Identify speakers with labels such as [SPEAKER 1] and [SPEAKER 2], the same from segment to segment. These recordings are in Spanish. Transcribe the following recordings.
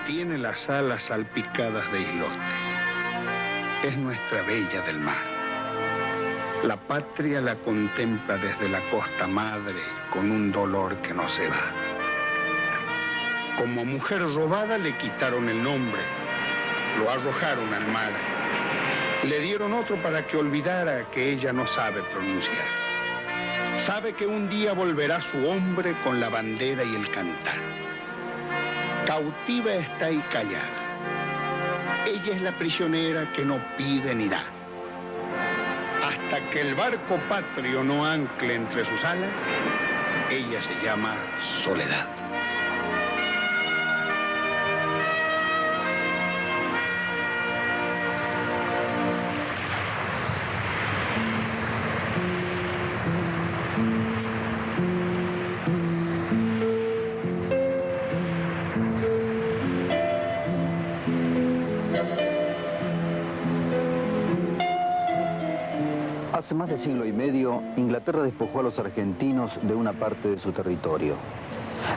[SPEAKER 1] Tiene las alas salpicadas de islotes. Es nuestra bella del mar. La patria la contempla desde la costa madre con un dolor que no se va. Como mujer robada le quitaron el nombre, lo arrojaron al mar. Le dieron otro para que olvidara que ella no sabe pronunciar. Sabe que un día volverá su hombre con la bandera y el cantar. Cautiva está y callada. Ella es la prisionera que no pide ni da. Hasta que el barco patrio no ancle entre sus alas, ella se llama Soledad.
[SPEAKER 2] Hace más de siglo y medio, Inglaterra despojó a los argentinos de una parte de su territorio,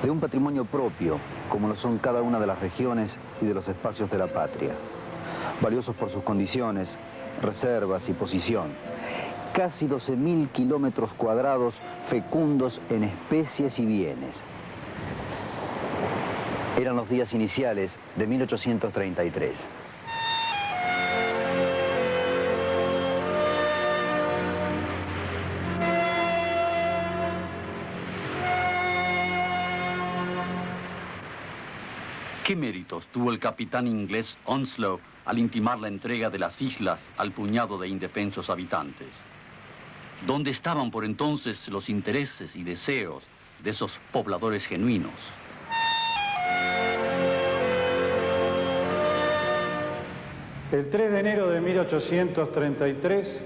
[SPEAKER 2] de un patrimonio propio, como lo son cada una de las regiones y de los espacios de la patria, valiosos por sus condiciones, reservas y posición. Casi 12.000 kilómetros cuadrados fecundos en especies y bienes. Eran los días iniciales de 1833.
[SPEAKER 3] ¿Qué méritos tuvo el capitán inglés Onslow al intimar la entrega de las islas al puñado de indefensos habitantes? ¿Dónde estaban por entonces los intereses y deseos de esos pobladores genuinos?
[SPEAKER 4] El 3 de enero de 1833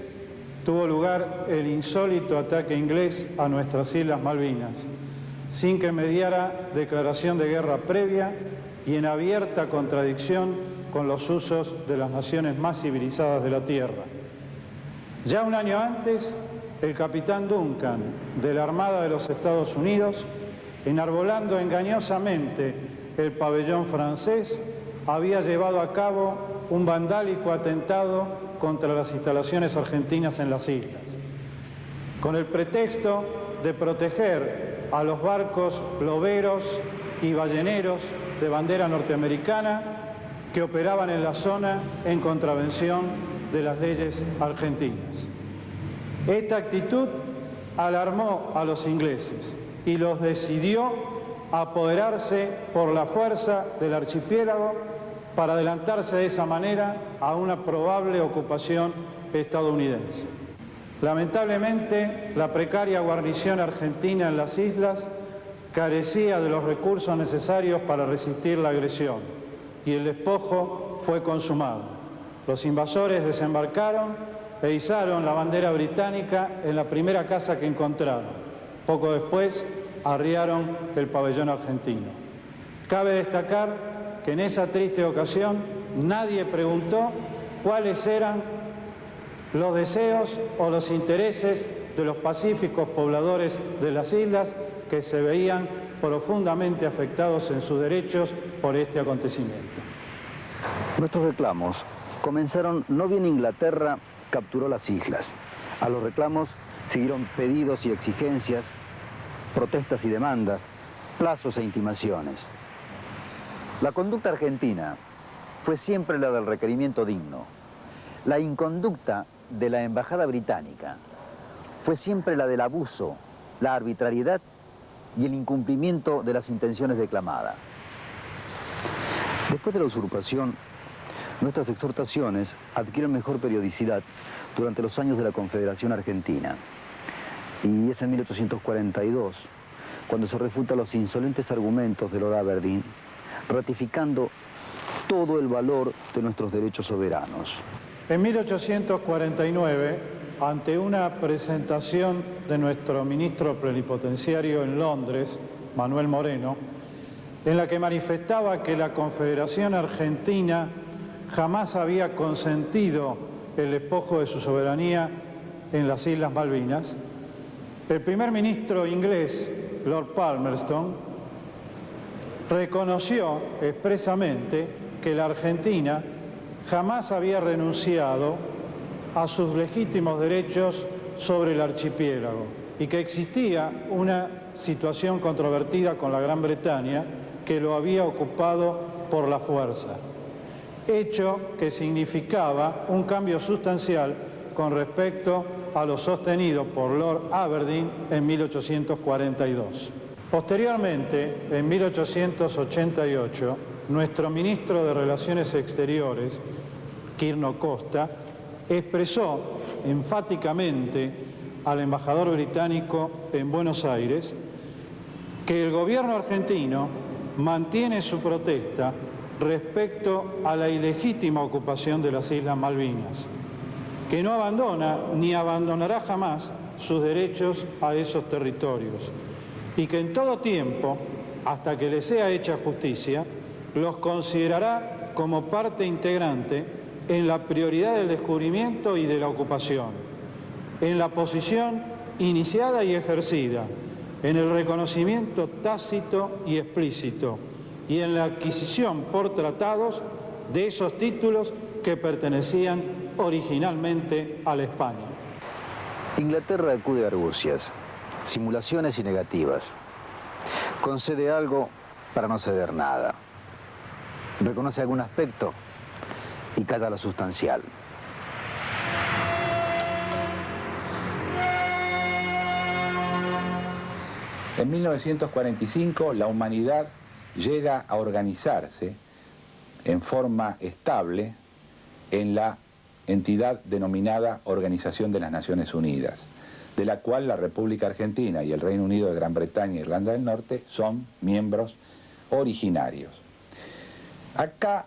[SPEAKER 4] tuvo lugar el insólito ataque inglés a nuestras Islas Malvinas, sin que mediara declaración de guerra previa y en abierta contradicción con los usos de las naciones más civilizadas de la Tierra. Ya un año antes, el capitán Duncan, de la Armada de los Estados Unidos, enarbolando engañosamente el pabellón francés, había llevado a cabo un vandálico atentado contra las instalaciones argentinas en las islas, con el pretexto de proteger a los barcos loberos y balleneros de bandera norteamericana que operaban en la zona en contravención de las leyes argentinas. Esta actitud alarmó a los ingleses y los decidió apoderarse por la fuerza del archipiélago para adelantarse de esa manera a una probable ocupación estadounidense. Lamentablemente, la precaria guarnición argentina en las islas carecía de los recursos necesarios para resistir la agresión y el despojo fue consumado. Los invasores desembarcaron e izaron la bandera británica en la primera casa que encontraron. Poco después arriaron el pabellón argentino. Cabe destacar que en esa triste ocasión nadie preguntó cuáles eran los deseos o los intereses de los pacíficos pobladores de las islas que se veían profundamente afectados en sus derechos por este acontecimiento.
[SPEAKER 2] Nuestros reclamos comenzaron no bien Inglaterra capturó las islas. A los reclamos siguieron pedidos y exigencias, protestas y demandas, plazos e intimaciones. La conducta argentina fue siempre la del requerimiento digno. La inconducta de la embajada británica fue siempre la del abuso, la arbitrariedad y el incumplimiento de las intenciones declamadas. Después de la usurpación, nuestras exhortaciones adquieren mejor periodicidad durante los años de la Confederación Argentina. Y es en 1842 cuando se refutan los insolentes argumentos de Lord Aberdeen, ratificando todo el valor de nuestros derechos soberanos.
[SPEAKER 4] En 1849, ante una presentación de nuestro ministro plenipotenciario en Londres, Manuel Moreno, en la que manifestaba que la Confederación Argentina jamás había consentido el despojo de su soberanía en las Islas Malvinas, el primer ministro inglés, Lord Palmerston, reconoció expresamente que la Argentina jamás había renunciado a sus legítimos derechos sobre el archipiélago y que existía una situación controvertida con la Gran Bretaña que lo había ocupado por la fuerza, hecho que significaba un cambio sustancial con respecto a lo sostenido por Lord Aberdeen en 1842. Posteriormente, en 1888, nuestro ministro de Relaciones Exteriores, Quirno Costa, expresó enfáticamente al embajador británico en Buenos Aires que el gobierno argentino mantiene su protesta respecto a la ilegítima ocupación de las Islas Malvinas, que no abandona ni abandonará jamás sus derechos a esos territorios y que en todo tiempo, hasta que le sea hecha justicia, los considerará como parte integrante en la prioridad del descubrimiento y de la ocupación, en la posición iniciada y ejercida, en el reconocimiento tácito y explícito y en la adquisición por tratados de esos títulos que pertenecían originalmente a la España.
[SPEAKER 2] Inglaterra acude a argucias, simulaciones y negativas. Concede algo para no ceder nada. Reconoce algún aspecto y calla lo sustancial.
[SPEAKER 5] En 1945 la humanidad llega a organizarse en forma estable en la entidad denominada Organización de las Naciones Unidas, de la cual la República Argentina y el Reino Unido de Gran Bretaña e Irlanda del Norte son miembros originarios. Acá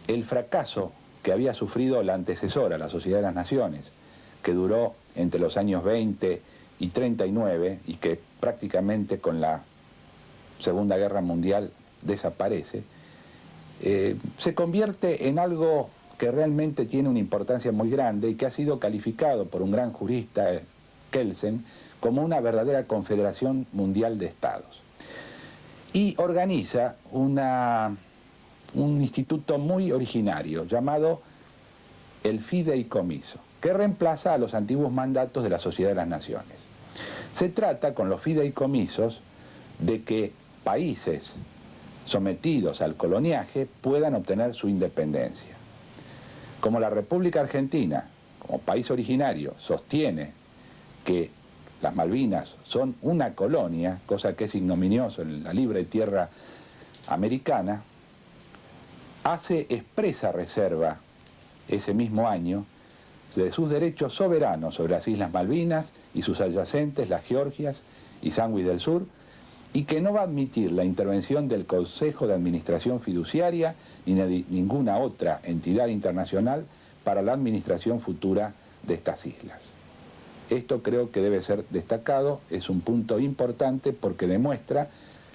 [SPEAKER 5] el fracaso que había sufrido la antecesora, la Sociedad de las Naciones, que duró entre los años 20 y 39 y que prácticamente con la Segunda Guerra Mundial desaparece, se convierte en algo que realmente tiene una importancia muy grande y que ha sido calificado por un gran jurista, Kelsen, como una verdadera confederación mundial de estados. Y organiza un instituto muy originario llamado el Fideicomiso, que reemplaza a los antiguos mandatos de la Sociedad de las Naciones. Se trata, con los fideicomisos, de que países sometidos al coloniaje puedan obtener su independencia. Como la República Argentina, como país originario, sostiene que las Malvinas son una colonia, cosa que es ignominioso en la libre tierra americana, hace expresa reserva ese mismo año de sus derechos soberanos sobre las Islas Malvinas y sus adyacentes, las Georgias y Sandwich del Sur, y que no va a admitir la intervención del Consejo de Administración Fiduciaria ni de ninguna otra entidad internacional para la administración futura de estas islas. Esto creo que debe ser destacado, es un punto importante porque demuestra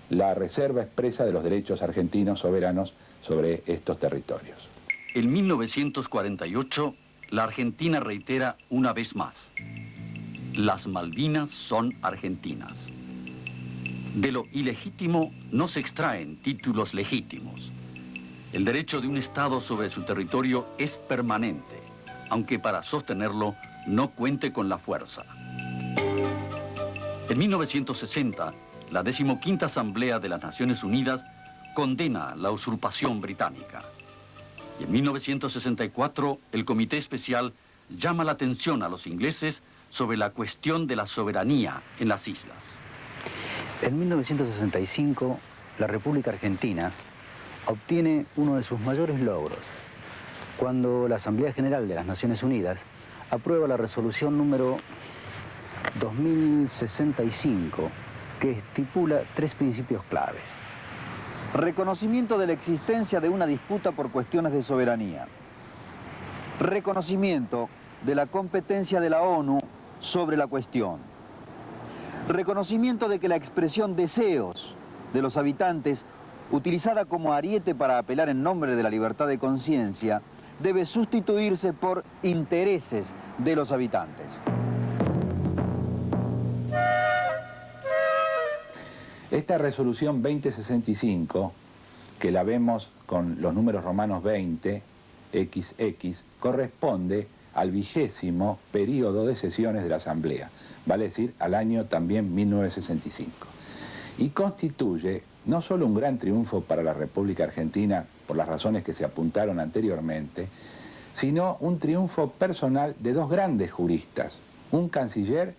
[SPEAKER 5] la reserva expresa de los derechos argentinos soberanos sobre estos territorios.
[SPEAKER 3] En 1948, la Argentina reitera una vez más: las Malvinas son argentinas. De lo ilegítimo no se extraen títulos legítimos. El derecho de un Estado sobre su territorio es permanente, aunque para sostenerlo no cuente con la fuerza. En 1960, la 15ª Asamblea de las Naciones Unidas condena la usurpación británica. Y en 1964, el Comité Especial llama la atención a los ingleses sobre la cuestión de la soberanía en las islas.
[SPEAKER 2] En 1965, la República Argentina obtiene uno de sus mayores logros, cuando la Asamblea General de las Naciones Unidas aprueba la resolución número 2065, que estipula 3 principios claves. Reconocimiento de la existencia de una disputa por cuestiones de soberanía. Reconocimiento de la competencia de la ONU sobre la cuestión. Reconocimiento de que la expresión deseos de los habitantes, utilizada como ariete para apelar en nombre de la libertad de conciencia, debe sustituirse por intereses de los habitantes.
[SPEAKER 5] Esta resolución 2065, que la vemos con los números romanos 20, XX, corresponde al 20º periodo de sesiones de la Asamblea, vale decir, al año también 1965. Y constituye no solo un gran triunfo para la República Argentina, por las razones que se apuntaron anteriormente, sino un triunfo personal de dos grandes juristas, un canciller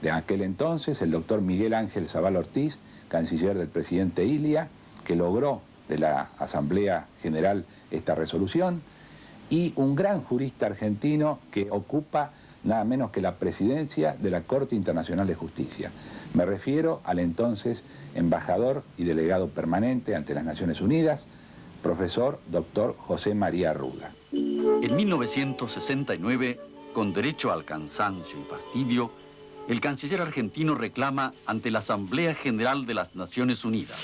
[SPEAKER 5] de aquel entonces, el doctor Miguel Ángel Zabal Ortiz, canciller del presidente Ilia, que logró de la Asamblea General esta resolución, y un gran jurista argentino que ocupa nada menos que la presidencia de la Corte Internacional de Justicia. Me refiero al entonces embajador y delegado permanente ante las Naciones Unidas, profesor doctor José María Arruda.
[SPEAKER 3] En 1969, con derecho al cansancio y fastidio, el canciller argentino reclama ante la Asamblea General de las Naciones Unidas: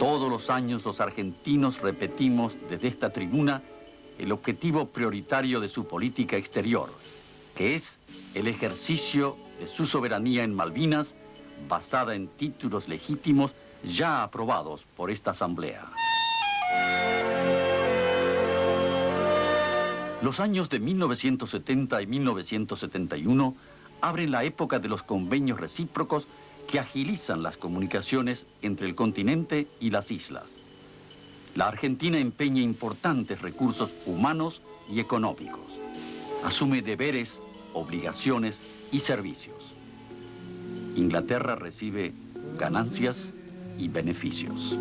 [SPEAKER 3] todos los años los argentinos repetimos desde esta tribuna el objetivo prioritario de su política exterior, que es el ejercicio de su soberanía en Malvinas, basada en títulos legítimos ya aprobados por esta Asamblea. Los años de 1970 y 1971 abren la época de los convenios recíprocos que agilizan las comunicaciones entre el continente y las islas. La Argentina empeña importantes recursos humanos y económicos. Asume deberes, obligaciones y servicios. Inglaterra recibe ganancias y beneficios.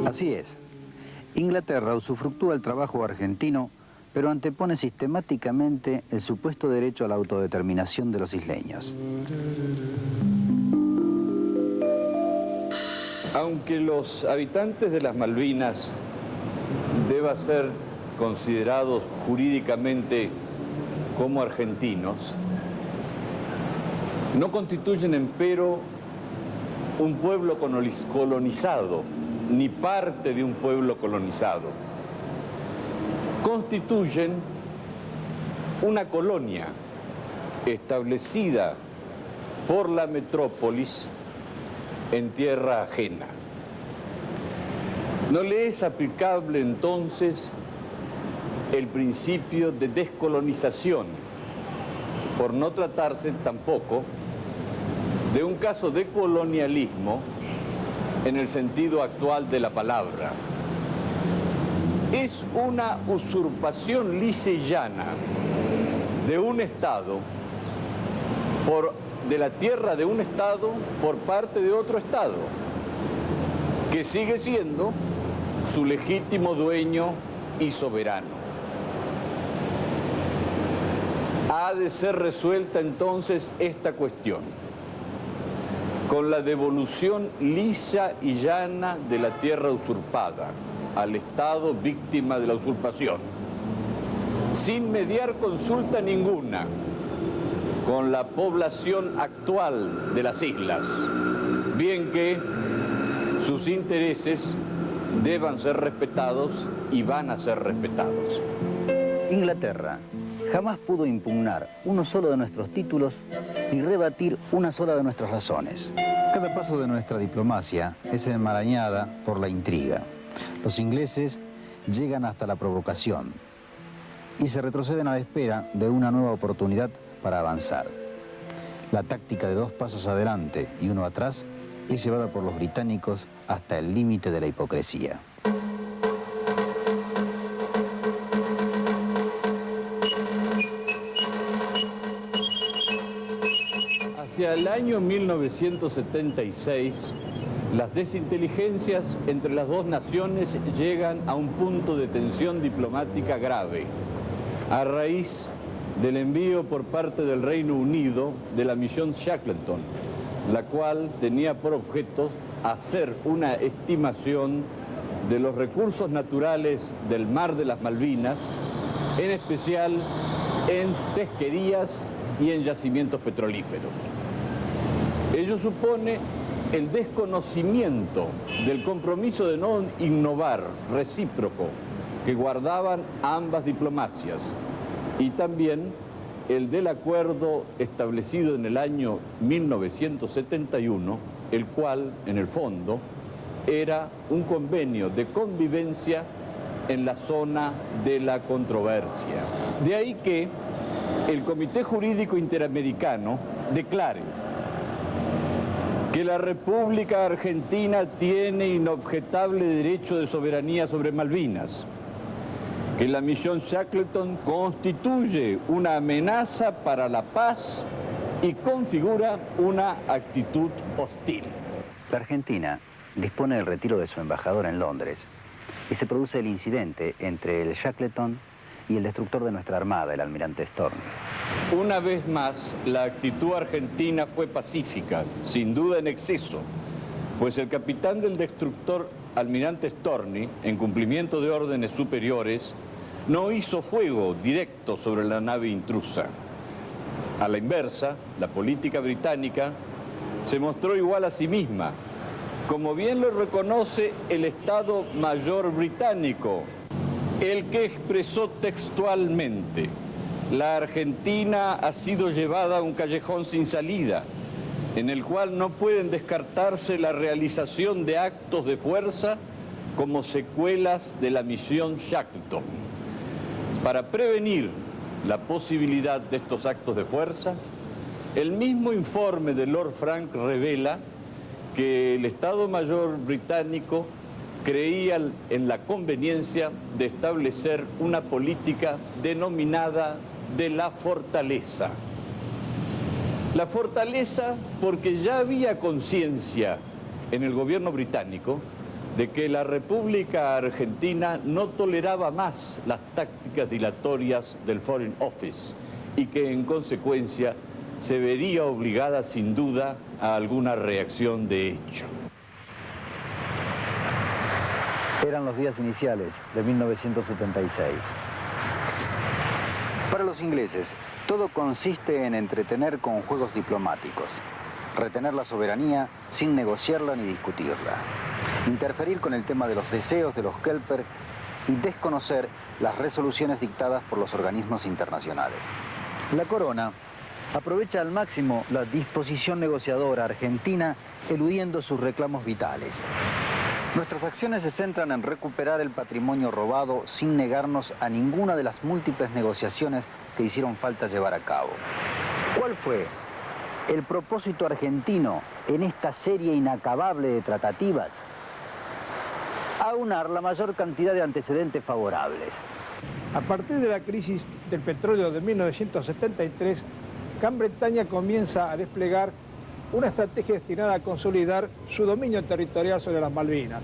[SPEAKER 2] Así es. Inglaterra usufructúa el trabajo argentino, pero antepone sistemáticamente el supuesto derecho a la autodeterminación de los isleños.
[SPEAKER 6] Aunque los habitantes de las Malvinas deban ser considerados jurídicamente como argentinos, no constituyen, empero, un pueblo colonizado, ni parte de un pueblo colonizado. Constituyen una colonia establecida por la metrópolis en tierra ajena. ¿No le es aplicable entonces el principio de descolonización, por no tratarse tampoco de un caso de colonialismo en el sentido actual de la palabra? Es una usurpación lisa y llana de un Estado, de la tierra de un Estado por parte de otro Estado, que sigue siendo su legítimo dueño y soberano. Ha de ser resuelta entonces esta cuestión con la devolución lisa y llana de la tierra usurpada al Estado víctima de la usurpación, sin mediar consulta ninguna con la población actual de las islas, bien que sus intereses deban ser respetados y van a ser respetados.
[SPEAKER 2] Inglaterra jamás pudo impugnar uno solo de nuestros títulos ni rebatir una sola de nuestras razones. Cada paso de nuestra diplomacia es enmarañada por la intriga. Los ingleses llegan hasta la provocación y se retroceden a la espera de una nueva oportunidad para avanzar. La táctica de 2 pasos adelante y 1 atrás es llevada por los británicos hasta el límite de la hipocresía.
[SPEAKER 6] Hacia el año 1976, las desinteligencias entre las dos naciones llegan a un punto de tensión diplomática grave, a raíz del envío por parte del Reino Unido de la misión Shackleton, la cual tenía por objeto hacer una estimación de los recursos naturales del mar de las Malvinas, en especial en pesquerías y en yacimientos petrolíferos. Ello supone el desconocimiento del compromiso de no innovar recíproco que guardaban ambas diplomacias y también el del acuerdo establecido en el año 1971, el cual, en el fondo, era un convenio de convivencia en la zona de la controversia. De ahí que el Comité Jurídico Interamericano declare que la República Argentina tiene inobjetable derecho de soberanía sobre Malvinas, que la misión Shackleton constituye una amenaza para la paz y configura una actitud hostil.
[SPEAKER 2] La Argentina dispone del retiro de su embajador en Londres y se produce el incidente entre el Shackleton y el destructor de nuestra armada, el almirante Storni.
[SPEAKER 6] Una vez más, la actitud argentina fue pacífica, sin duda en exceso, pues el capitán del destructor, almirante Storni, en cumplimiento de órdenes superiores, no hizo fuego directo sobre la nave intrusa. A la inversa, la política británica se mostró igual a sí misma, como bien lo reconoce el Estado Mayor británico, el que expresó textualmente: la Argentina ha sido llevada a un callejón sin salida, en el cual no pueden descartarse la realización de actos de fuerza como secuelas de la misión Shackleton. Para prevenir la posibilidad de estos actos de fuerza, el mismo informe de Lord Frank revela que el Estado Mayor británico creía en la conveniencia de establecer una política denominada de la fortaleza. La fortaleza porque ya había conciencia en el gobierno británico de que la República Argentina no toleraba más las tácticas dilatorias del Foreign Office y que en consecuencia se vería obligada sin duda a alguna reacción de hecho.
[SPEAKER 2] Eran los días iniciales de 1976. Para los ingleses, todo consiste en entretener con juegos diplomáticos, retener la soberanía sin negociarla ni discutirla, interferir con el tema de los deseos de los Kelper y desconocer las resoluciones dictadas por los organismos internacionales. La corona aprovecha al máximo la disposición negociadora argentina, eludiendo sus reclamos vitales. Nuestras acciones se centran en recuperar el patrimonio robado sin negarnos a ninguna de las múltiples negociaciones que hicieron falta llevar a cabo. ¿Cuál fue el propósito argentino en esta serie inacabable de tratativas? Aunar la mayor cantidad de antecedentes favorables.
[SPEAKER 7] A partir de la crisis del petróleo de 1973, Gran Bretaña comienza a desplegar una estrategia destinada a consolidar su dominio territorial sobre las Malvinas.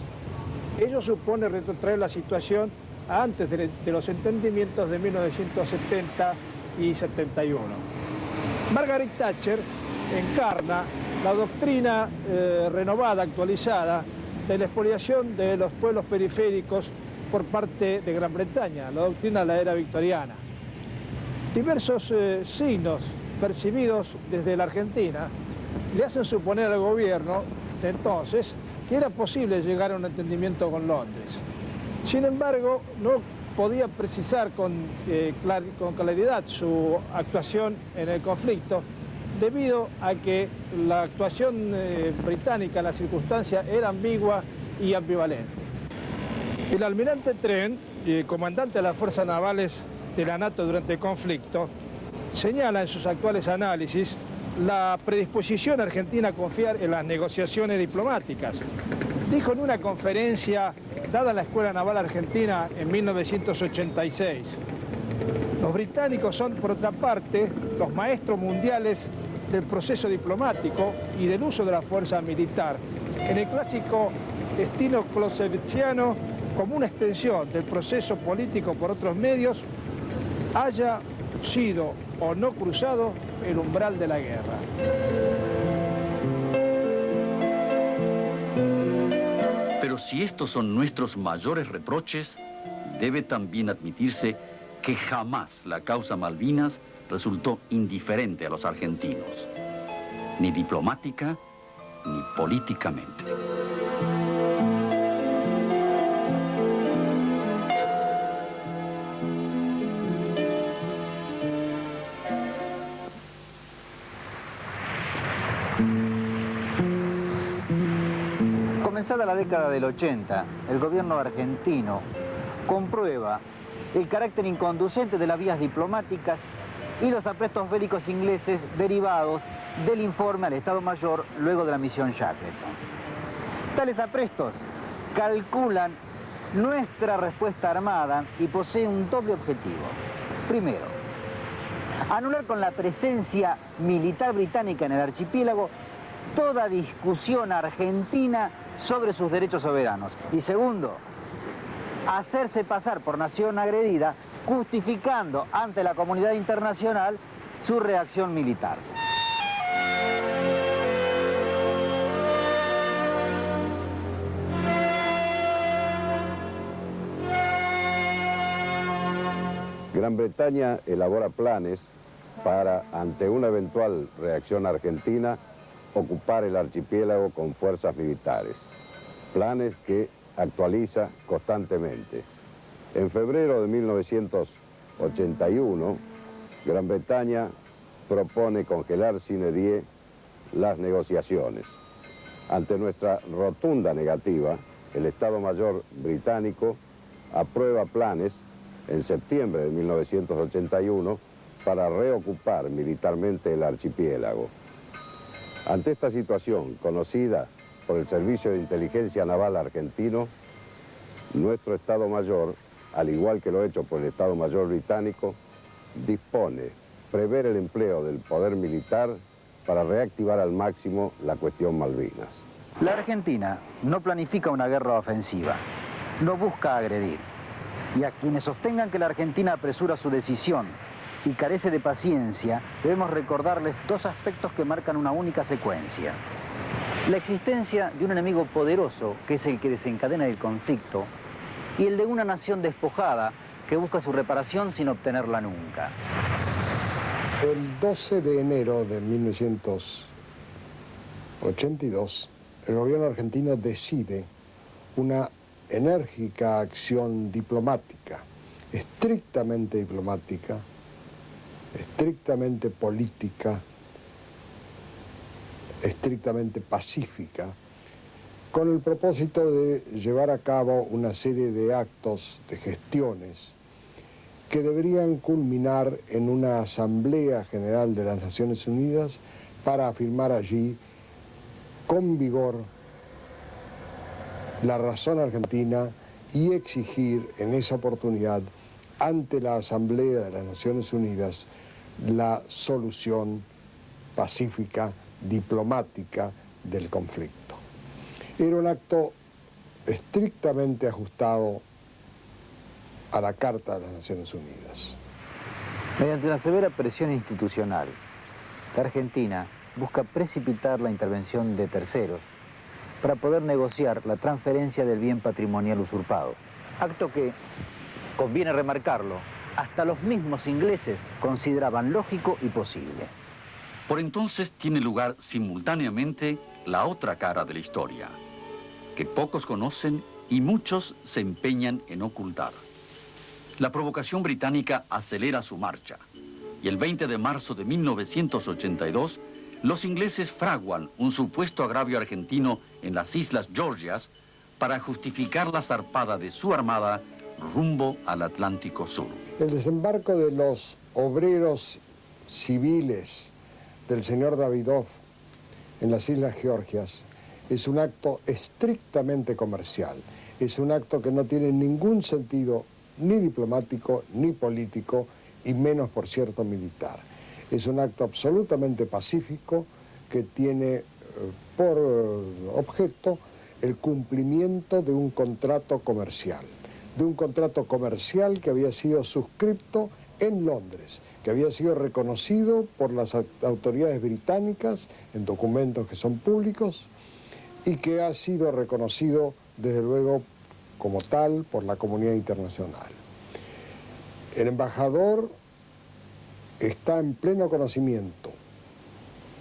[SPEAKER 7] Ello supone retrotraer la situación a antes de los entendimientos de 1970 y 71. Margaret Thatcher encarna la doctrina renovada, actualizada, de la expoliación de los pueblos periféricos por parte de Gran Bretaña, la doctrina de la era victoriana. Diversos signos percibidos desde la Argentina le hacen suponer al gobierno de entonces que era posible llegar a un entendimiento con Londres. Sin embargo, no podía precisar con claridad su actuación en el conflicto, debido a que la actuación británica en la circunstancia era ambigua y ambivalente. El almirante Trent, comandante de las fuerzas navales de la NATO durante el conflicto, señala en sus actuales análisis la predisposición argentina a confiar en las negociaciones diplomáticas. Dijo en una conferencia dada en la Escuela Naval Argentina en 1986, los británicos son, por otra parte, los maestros mundiales del proceso diplomático y del uso de la fuerza militar, en el clásico estilo clausewitziano, como una extensión del proceso político por otros medios, haya sido o no cruzado el umbral de la guerra.
[SPEAKER 3] Pero si estos son nuestros mayores reproches, debe también admitirse que jamás la causa Malvinas resultó indiferente a los argentinos, ni diplomática ni políticamente.
[SPEAKER 2] Comenzada la década del 80, el gobierno argentino comprueba el carácter inconducente de las vías diplomáticas y los aprestos bélicos ingleses derivados del informe al Estado Mayor luego de la misión Shackleton. Tales aprestos calculan nuestra respuesta armada y poseen un doble objetivo. Primero, anular con la presencia militar británica en el archipiélago toda discusión argentina sobre sus derechos soberanos. Y segundo, hacerse pasar por nación agredida, justificando ante la comunidad internacional su reacción militar.
[SPEAKER 8] Gran Bretaña elabora planes para, ante una eventual reacción argentina, ocupar el archipiélago con fuerzas militares. Planes que actualiza constantemente. En febrero de 1981, Gran Bretaña propone congelar sine die las negociaciones. Ante nuestra rotunda negativa, el Estado Mayor británico aprueba planes en septiembre de 1981 para reocupar militarmente el archipiélago. Ante esta situación, conocida por el Servicio de Inteligencia Naval argentino, nuestro Estado Mayor, al igual que lo hecho por el Estado Mayor británico, dispone prever el empleo del poder militar para reactivar al máximo la cuestión Malvinas.
[SPEAKER 2] La Argentina no planifica una guerra ofensiva, no busca agredir. Y a quienes sostengan que la Argentina apresura su decisión y carece de paciencia, debemos recordarles dos aspectos que marcan una única secuencia. La existencia de un enemigo poderoso, que es el que desencadena el conflicto, y el de una nación despojada, que busca su reparación sin obtenerla nunca.
[SPEAKER 9] El 12 de enero de 1982, el gobierno argentino decide una enérgica acción diplomática, estrictamente política, estrictamente pacífica, con el propósito de llevar a cabo una serie de actos, de gestiones, que deberían culminar en una Asamblea General de las Naciones Unidas para afirmar allí con vigor la razón argentina y exigir en esa oportunidad ante la Asamblea de las Naciones Unidas la solución pacífica, diplomática del conflicto. Era un acto estrictamente ajustado a la Carta de las Naciones Unidas.
[SPEAKER 2] Mediante una severa presión institucional, la Argentina busca precipitar la intervención de terceros para poder negociar la transferencia del bien patrimonial usurpado. Acto que, conviene remarcarlo, hasta los mismos ingleses consideraban lógico y posible.
[SPEAKER 3] Por entonces tiene lugar simultáneamente la otra cara de la historia, que pocos conocen y muchos se empeñan en ocultar. La provocación británica acelera su marcha y el 20 de marzo de 1982 los ingleses fraguan un supuesto agravio argentino en las Islas Georgias para justificar la zarpada de su armada rumbo al Atlántico Sur.
[SPEAKER 9] El desembarco de los obreros civiles del señor Davidov en las Islas Georgias es un acto estrictamente comercial, es un acto que no tiene ningún sentido ni diplomático ni político y menos, por cierto, militar. Es un acto absolutamente pacífico que tiene por objeto el cumplimiento de un contrato comercial, que había sido suscripto en Londres, que había sido reconocido por las autoridades británicas en documentos que son públicos y que ha sido reconocido, desde luego, como tal por la comunidad internacional. El embajador está en pleno conocimiento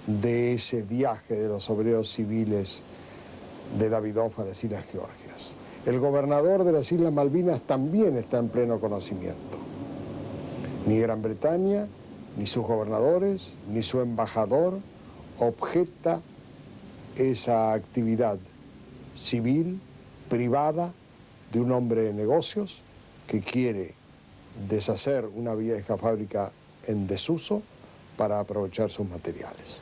[SPEAKER 9] de ese viaje de los obreros civiles de Davidoff a las Islas Georgias. El gobernador de las Islas Malvinas también está en pleno conocimiento. Ni Gran Bretaña, ni sus gobernadores, ni su embajador objeta esa actividad civil, privada, de un hombre de negocios que quiere deshacer una vieja fábrica en desuso para aprovechar sus materiales.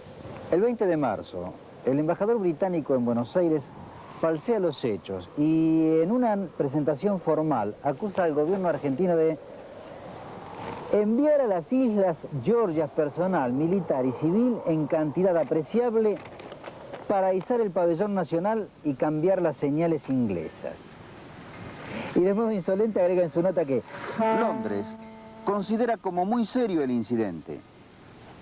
[SPEAKER 2] El 20 de marzo, el embajador británico en Buenos Aires falsea los hechos y en una presentación formal acusa al gobierno argentino de enviar a las Islas Georgias personal, militar y civil en cantidad apreciable para izar el pabellón nacional y cambiar las señales inglesas. Y de modo insolente agrega en su nota que Londres considera como muy serio el incidente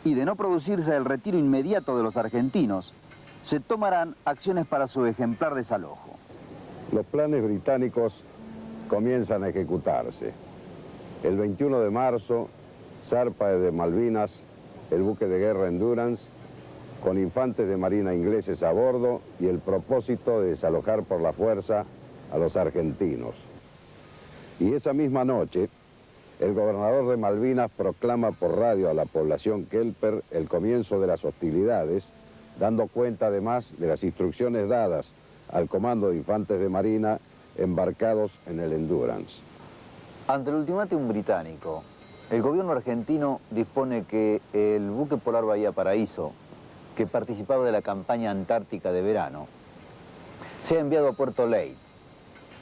[SPEAKER 2] y de no producirse el retiro inmediato de los argentinos, se tomarán acciones para su ejemplar desalojo.
[SPEAKER 8] Los planes británicos comienzan a ejecutarse. El 21 de marzo zarpa desde Malvinas el buque de guerra Endurance con infantes de marina ingleses a bordo y el propósito de desalojar por la fuerza a los argentinos. Y esa misma noche, el gobernador de Malvinas proclama por radio a la población Kelper el comienzo de las hostilidades, dando cuenta además de las instrucciones dadas al comando de infantes de marina embarcados en el Endurance.
[SPEAKER 2] Ante el ultimátum británico, el gobierno argentino dispone que el buque polar Bahía Paraíso, que participaba de la campaña antártica de verano, sea enviado a Puerto Ley,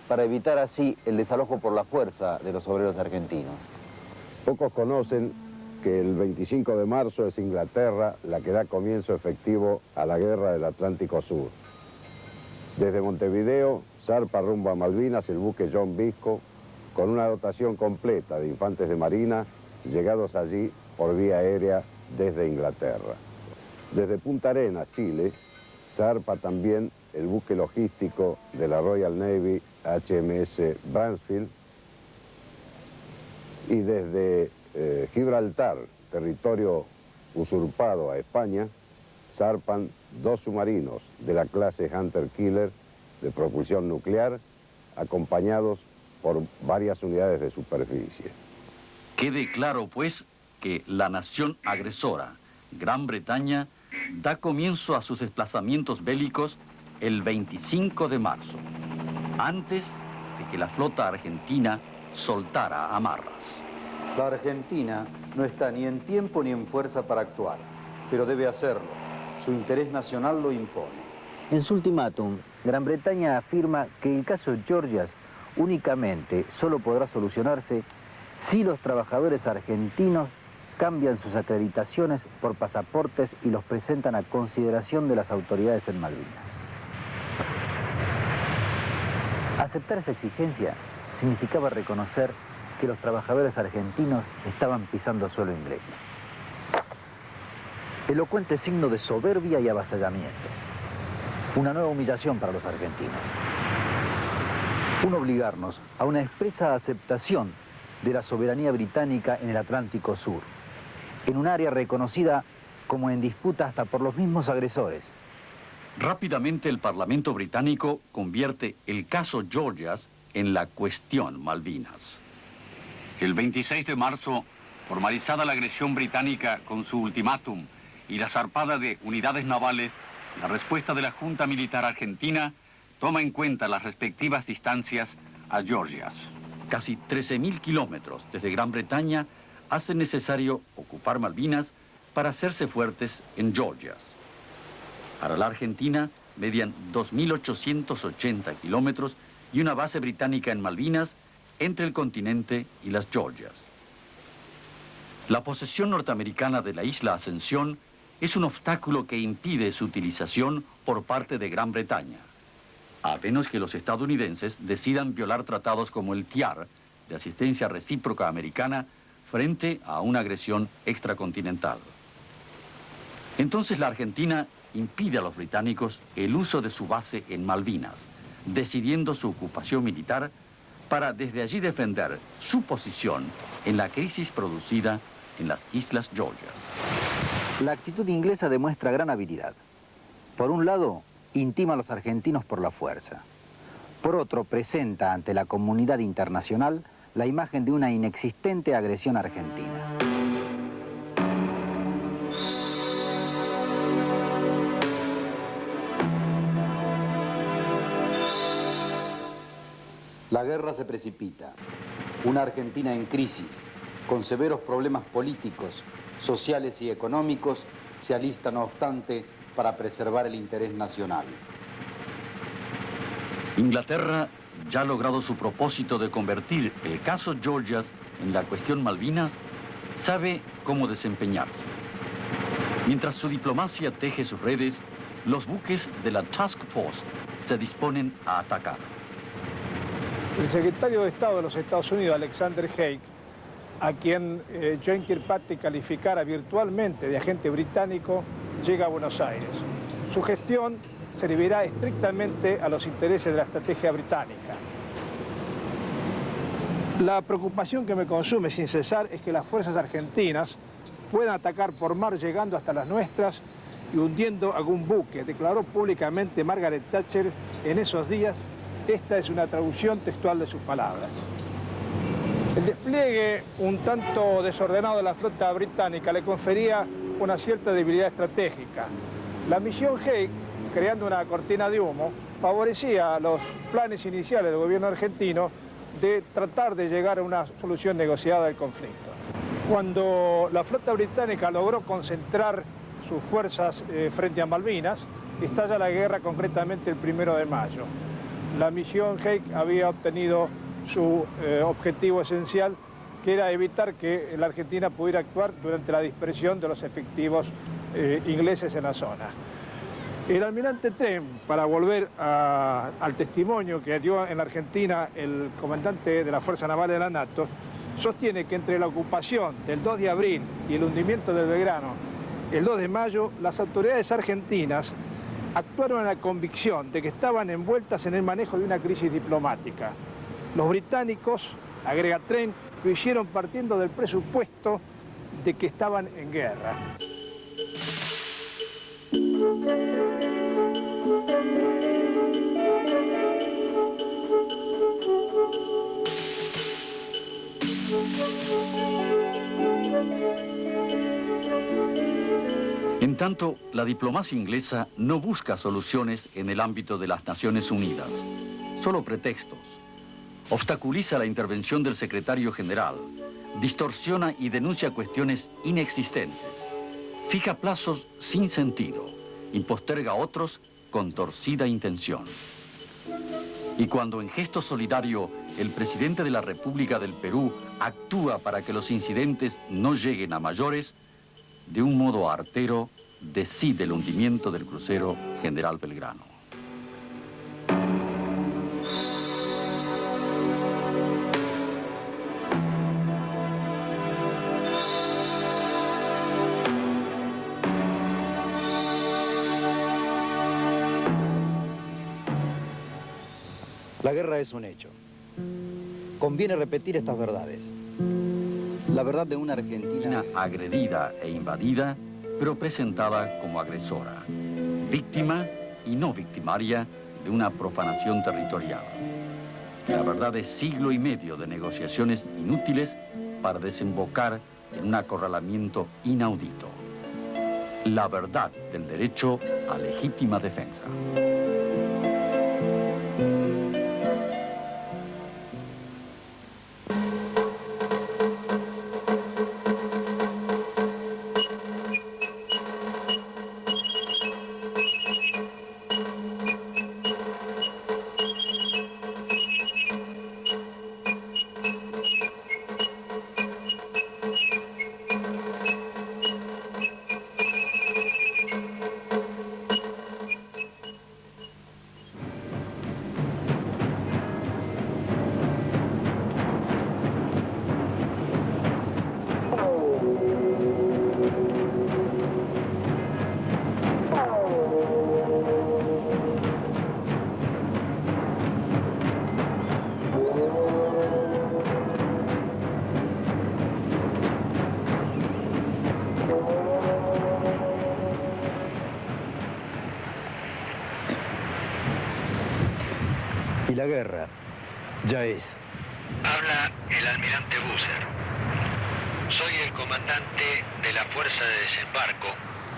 [SPEAKER 2] para evitar así el desalojo por la fuerza de los obreros argentinos.
[SPEAKER 8] Pocos conocen que el 25 de marzo es Inglaterra la que da comienzo efectivo a la guerra del Atlántico Sur. Desde Montevideo zarpa rumbo a Malvinas el buque John Bisco con una dotación completa de infantes de marina llegados allí por vía aérea desde Inglaterra. Desde Punta Arenas, Chile, zarpa también el buque logístico de la Royal Navy HMS Bransfield y desde Gibraltar, territorio usurpado a España, zarpan 2 submarinos de la clase Hunter Killer de propulsión nuclear, acompañados por varias unidades de superficie.
[SPEAKER 3] Quede claro, pues, que la nación agresora, Gran Bretaña, da comienzo a sus desplazamientos bélicos el 25 de marzo, antes de que la flota argentina soltara amarras.
[SPEAKER 2] La Argentina no está ni en tiempo ni en fuerza para actuar, pero debe hacerlo. Su interés nacional lo impone. En su ultimátum, Gran Bretaña afirma que el caso Georgias únicamente solo podrá solucionarse si los trabajadores argentinos cambian sus acreditaciones por pasaportes y los presentan a consideración de las autoridades en Malvinas. Aceptar esa exigencia significaba reconocer que los trabajadores argentinos estaban pisando suelo inglés. Elocuente signo de soberbia y avasallamiento. Una nueva humillación para los argentinos. Un obligarnos a una expresa aceptación de la soberanía británica en el Atlántico Sur, en un área reconocida como en disputa hasta por los mismos agresores.
[SPEAKER 3] Rápidamente el Parlamento británico convierte el caso Georgias en la cuestión Malvinas. El 26 de marzo, formalizada la agresión británica con su ultimátum y la zarpada de unidades navales, la respuesta de la Junta Militar Argentina toma en cuenta las respectivas distancias a Georgias. Casi 13.000 kilómetros desde Gran Bretaña hace necesario ocupar Malvinas para hacerse fuertes en Georgias. Para la Argentina median 2.880 kilómetros y una base británica en Malvinas entre el continente y las Georgias. La posesión norteamericana de la isla Ascensión es un obstáculo que impide su utilización por parte de Gran Bretaña, a menos que los estadounidenses decidan violar tratados como el TIAR, de asistencia recíproca americana, frente a una agresión extracontinental. Entonces la Argentina impide a los británicos el uso de su base en Malvinas, decidiendo su ocupación militar para desde allí defender su posición en la crisis producida en las Islas Georgias.
[SPEAKER 2] La actitud inglesa demuestra gran habilidad. Por un lado, intima a los argentinos por la fuerza. Por otro, presenta ante la comunidad internacional la imagen de una inexistente agresión argentina. La guerra se precipita. Una Argentina en crisis, con severos problemas políticos, sociales y económicos, se alista, no obstante, para preservar el interés nacional.
[SPEAKER 3] Inglaterra ya ha logrado su propósito de convertir el caso Georgias en la cuestión Malvinas, sabe cómo desempeñarse. Mientras su diplomacia teje sus redes, los buques de la Task Force se disponen a atacar.
[SPEAKER 7] El secretario de Estado de los Estados Unidos, Alexander Haig, a quien John Kirkpatrick calificara virtualmente de agente británico, llega a Buenos Aires. Su gestión servirá estrictamente a los intereses de la estrategia británica. La preocupación que me consume sin cesar es que las fuerzas argentinas puedan atacar por mar llegando hasta las nuestras y hundiendo algún buque, declaró públicamente Margaret Thatcher en esos días. Esta es una traducción textual de sus palabras. El despliegue un tanto desordenado de la flota británica le confería una cierta debilidad estratégica. La misión Haig, creando una cortina de humo, favorecía los planes iniciales del gobierno argentino de tratar de llegar a una solución negociada del conflicto. Cuando la flota británica logró concentrar sus fuerzas frente a Malvinas, estalla la guerra concretamente el 1 de mayo. La misión Haig había obtenido su objetivo esencial, que era evitar que la Argentina pudiera actuar durante la dispersión de los efectivos ingleses en la zona. El almirante Trent, para volver al testimonio que dio en la Argentina el comandante de la Fuerza Naval de la NATO, sostiene que entre la ocupación del 2 de abril y el hundimiento del Belgrano, el 2 de mayo, las autoridades argentinas actuaron en la convicción de que estaban envueltas en el manejo de una crisis diplomática. Los británicos, agrega Trent, lo hicieron partiendo del presupuesto de que estaban en guerra.
[SPEAKER 3] En tanto, la diplomacia inglesa no busca soluciones en el ámbito de las Naciones Unidas, solo pretextos. Obstaculiza la intervención del secretario general, distorsiona y denuncia cuestiones inexistentes, fija plazos sin sentido y posterga otros con torcida intención. Y cuando en gesto solidario el presidente de la República del Perú actúa para que los incidentes no lleguen a mayores, de un modo artero decide el hundimiento del crucero General Belgrano.
[SPEAKER 2] La guerra es un hecho. Conviene repetir estas verdades. La verdad de una Argentina
[SPEAKER 3] agredida e invadida, pero presentada como agresora, víctima y no victimaria de una profanación territorial. La verdad de siglo y medio de negociaciones inútiles para desembocar en un acorralamiento inaudito. La verdad del derecho a legítima defensa.
[SPEAKER 2] la guerra ya es.
[SPEAKER 10] Habla el almirante Busser. Soy el comandante de la Fuerza de Desembarco,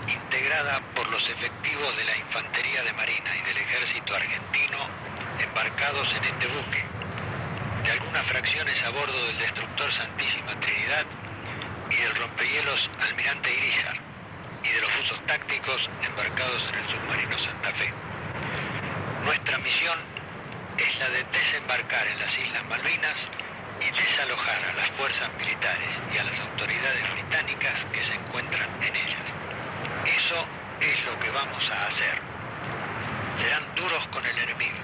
[SPEAKER 10] integrada por los efectivos de la Infantería de Marina y del Ejército Argentino embarcados en este buque, de algunas fracciones a bordo del destructor Santísima Trinidad y del rompehielos Almirante Irizar, y de los buzos tácticos embarcados en el submarino Santa Fe. Nuestra misión es la de desembarcar en las Islas Malvinas y desalojar a las fuerzas militares y a las autoridades británicas que se encuentran en ellas. Eso es lo que vamos a hacer. Serán duros con el enemigo,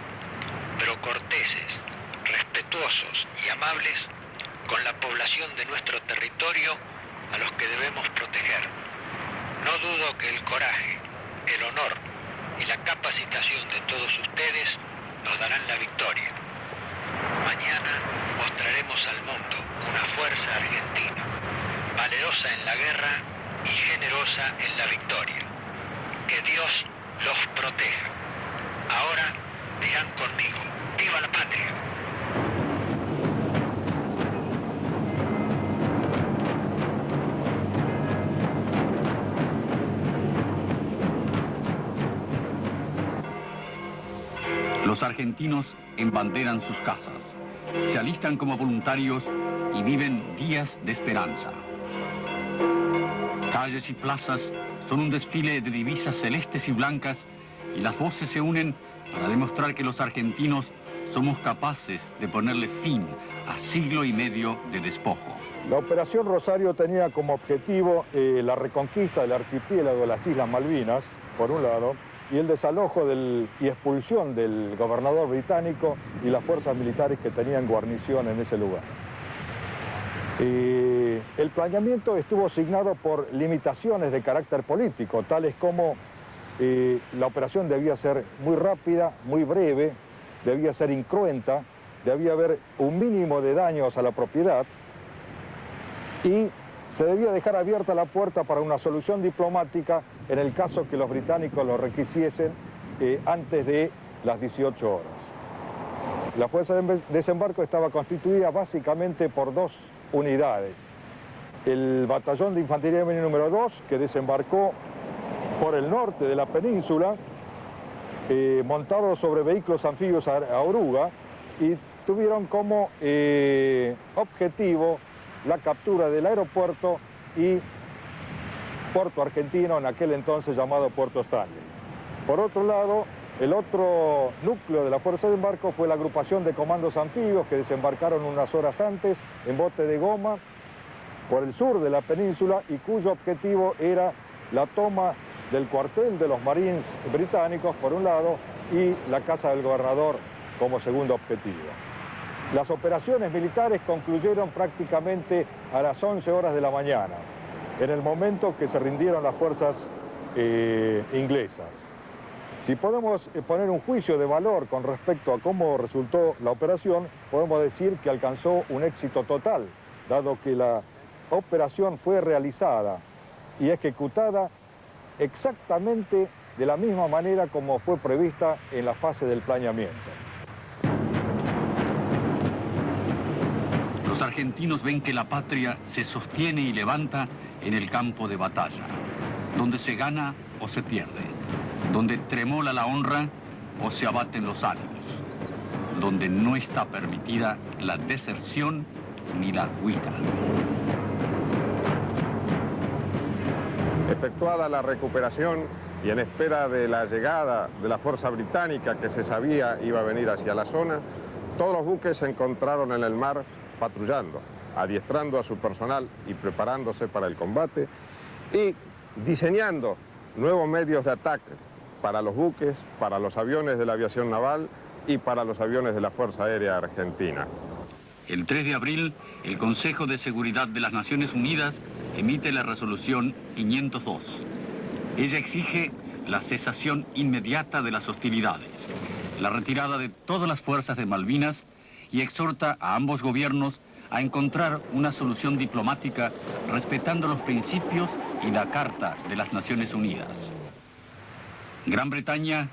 [SPEAKER 10] pero corteses, respetuosos y amables con la población de nuestro territorio a los que debemos proteger. No dudo que el coraje, el honor y la capacitación de todos ustedes nos darán la victoria. Mañana mostraremos al mundo una fuerza argentina, valerosa en la guerra y generosa en la victoria. Que Dios los proteja. Ahora dirán conmigo, ¡viva la patria!
[SPEAKER 3] Los argentinos embanderan sus casas, se alistan como voluntarios y viven días de esperanza. Calles y plazas son un desfile de divisas celestes y blancas y las voces se unen para demostrar que los argentinos somos capaces de ponerle fin a siglo y medio de despojo.
[SPEAKER 11] La Operación Rosario tenía como objetivo la reconquista del archipiélago de las Islas Malvinas, por un lado, y el desalojo y expulsión del gobernador británico y las fuerzas militares que tenían guarnición en ese lugar. El planeamiento estuvo signado por limitaciones de carácter político, tales como la operación debía ser muy rápida, muy breve, debía ser incruenta, debía haber un mínimo de daños a la propiedad y se debía dejar abierta la puerta para una solución diplomática en el caso que los británicos lo requisiesen antes de las 18 horas. La fuerza de desembarco estaba constituida básicamente por dos unidades. El batallón de infantería de marina número 2, que desembarcó por el norte de la península, montado sobre vehículos anfibios a oruga, y tuvieron como objetivo la captura del aeropuerto y Puerto Argentino, en aquel entonces llamado Puerto Stanley. Por otro lado, el otro núcleo de la fuerza de embarco fue la agrupación de comandos anfibios que desembarcaron unas horas antes en bote de goma por el sur de la península y cuyo objetivo era la toma del cuartel de los Marines británicos por un lado y la casa del gobernador como segundo objetivo. Las operaciones militares concluyeron prácticamente a las 11 horas de la mañana, en el momento que se rindieron las fuerzas inglesas. Si podemos poner un juicio de valor con respecto a cómo resultó la operación, podemos decir que alcanzó un éxito total, dado que la operación fue realizada y ejecutada exactamente de la misma manera como fue prevista en la fase del planeamiento.
[SPEAKER 3] Los argentinos ven que la patria se sostiene y levanta en el campo de batalla, donde se gana o se pierde, donde tremola la honra o se abaten los ánimos, donde no está permitida la deserción ni la huida.
[SPEAKER 8] Efectuada la recuperación y en espera de la llegada de la fuerza británica que se sabía iba a venir hacia la zona, todos los buques se encontraron en el mar patrullando, adiestrando a su personal y preparándose para el combate y diseñando nuevos medios de ataque para los buques, para los aviones de la aviación naval y para los aviones de la Fuerza Aérea Argentina.
[SPEAKER 3] El 3 de abril, el Consejo de Seguridad de las Naciones Unidas emite la resolución 502. Ella exige la cesación inmediata de las hostilidades, la retirada de todas las fuerzas de Malvinas y exhorta a ambos gobiernos a encontrar una solución diplomática respetando los principios y la Carta de las Naciones Unidas. Gran Bretaña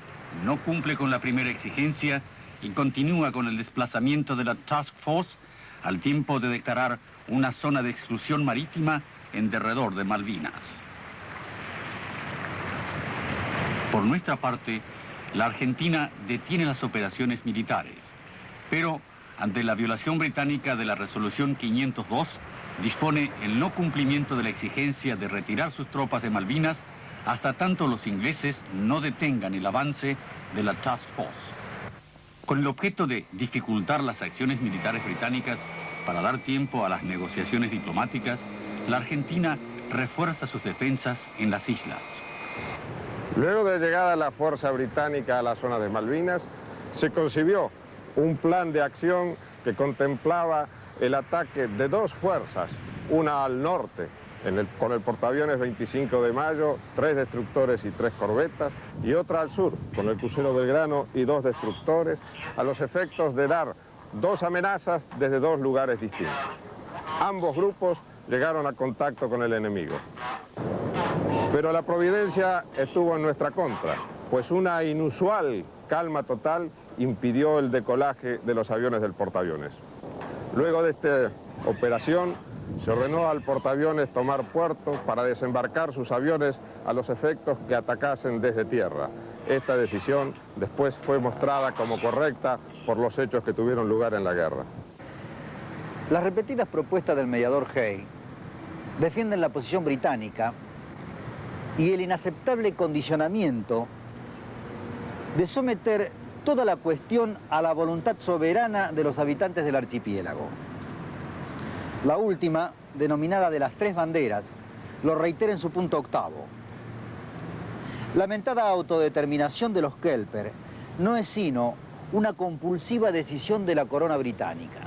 [SPEAKER 3] no cumple con la primera exigencia y continúa con el desplazamiento de la Task Force al tiempo de declarar una zona de exclusión marítima en derredor de Malvinas. Por nuestra parte, la Argentina detiene las operaciones militares, pero ante la violación británica de la resolución 502, dispone el no cumplimiento de la exigencia de retirar sus tropas de Malvinas hasta tanto los ingleses no detengan el avance de la Task Force. Con el objeto de dificultar las acciones militares británicas para dar tiempo a las negociaciones diplomáticas, la Argentina refuerza sus defensas en las islas.
[SPEAKER 8] Luego de llegada la fuerza británica a la zona de Malvinas, se concibió un plan de acción que contemplaba el ataque de dos fuerzas, una al norte, con el portaaviones 25 de Mayo, 3 destructores y 3 corbetas, y otra al sur, con el crucero Belgrano y 2 destructores, a los efectos de dar 2 amenazas desde 2 lugares distintos. Ambos grupos llegaron a contacto con el enemigo. Pero la providencia estuvo en nuestra contra, pues una inusual calma total impidió el decolaje de los aviones del portaaviones. Luego de esta operación, se ordenó al portaaviones tomar puerto para desembarcar sus aviones a los efectos que atacasen desde tierra. Esta decisión después fue mostrada como correcta por los hechos que tuvieron lugar en la guerra.
[SPEAKER 2] Las repetidas propuestas del mediador Haig defienden la posición británica y el inaceptable condicionamiento de someter toda la cuestión a la voluntad soberana de los habitantes del archipiélago. La última, denominada de las 3 banderas, lo reitera en su punto 8º. La lamentada autodeterminación de los Kelper no es sino una compulsiva decisión de la corona británica.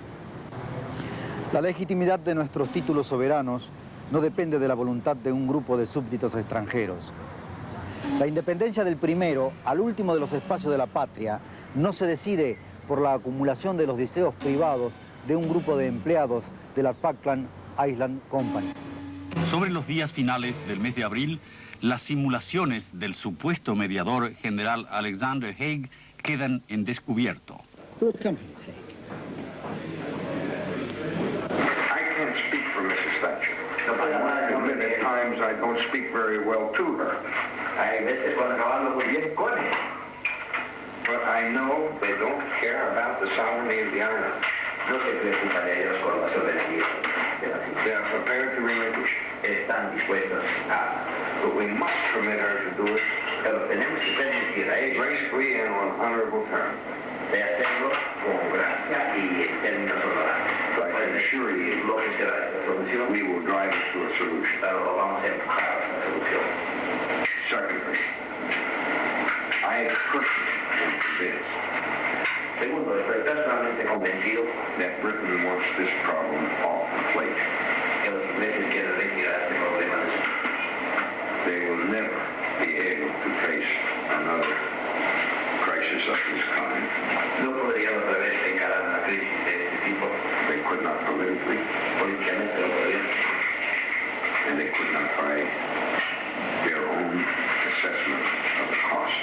[SPEAKER 2] La legitimidad de nuestros títulos soberanos no depende de la voluntad de un grupo de súbditos extranjeros. La independencia del primero al último de los espacios de la patria no se decide por la acumulación de los deseos privados de un grupo de empleados de la Falkland Island Company.
[SPEAKER 3] Sobre los días finales del mes de abril, las simulaciones del supuesto mediador general Alexander Haig quedan en descubierto.
[SPEAKER 1] I can't speak for Mrs. Thatcher. I admit at times I don't speak very well to her.
[SPEAKER 10] Hay veces cuando acabando muy bien con él.
[SPEAKER 1] But I know they don't care about the sovereignty of the island.
[SPEAKER 10] No se preocupan de ellos con la soberanía de las islas.
[SPEAKER 1] They are prepared to relinquish.
[SPEAKER 10] Están dispuestos a...
[SPEAKER 1] But we must permit her to do it.
[SPEAKER 10] Pero tenemos que permitir a ellos
[SPEAKER 1] gracefully and on honorable terms.
[SPEAKER 10] De hacerlo con gracia y en términos honorables.
[SPEAKER 1] I can assure you,
[SPEAKER 10] Lo que será esta solución,
[SPEAKER 1] we will drive us to a solution.
[SPEAKER 10] pero lo vamos a empujar a esta solución.
[SPEAKER 1] Secondly, I personally am convinced
[SPEAKER 10] Segundo, estoy personalmente convencido
[SPEAKER 1] that Britain wants this problem off the plate.
[SPEAKER 10] que los ingleses quieren retirar este problema de su...
[SPEAKER 1] They will never be able to face another crisis of this kind.
[SPEAKER 10] No podrían otra vez encarar una crisis de este tipo.
[SPEAKER 1] They could not politically,
[SPEAKER 10] Políticamente no podrían.
[SPEAKER 1] and they could not by their own assessment of the cost.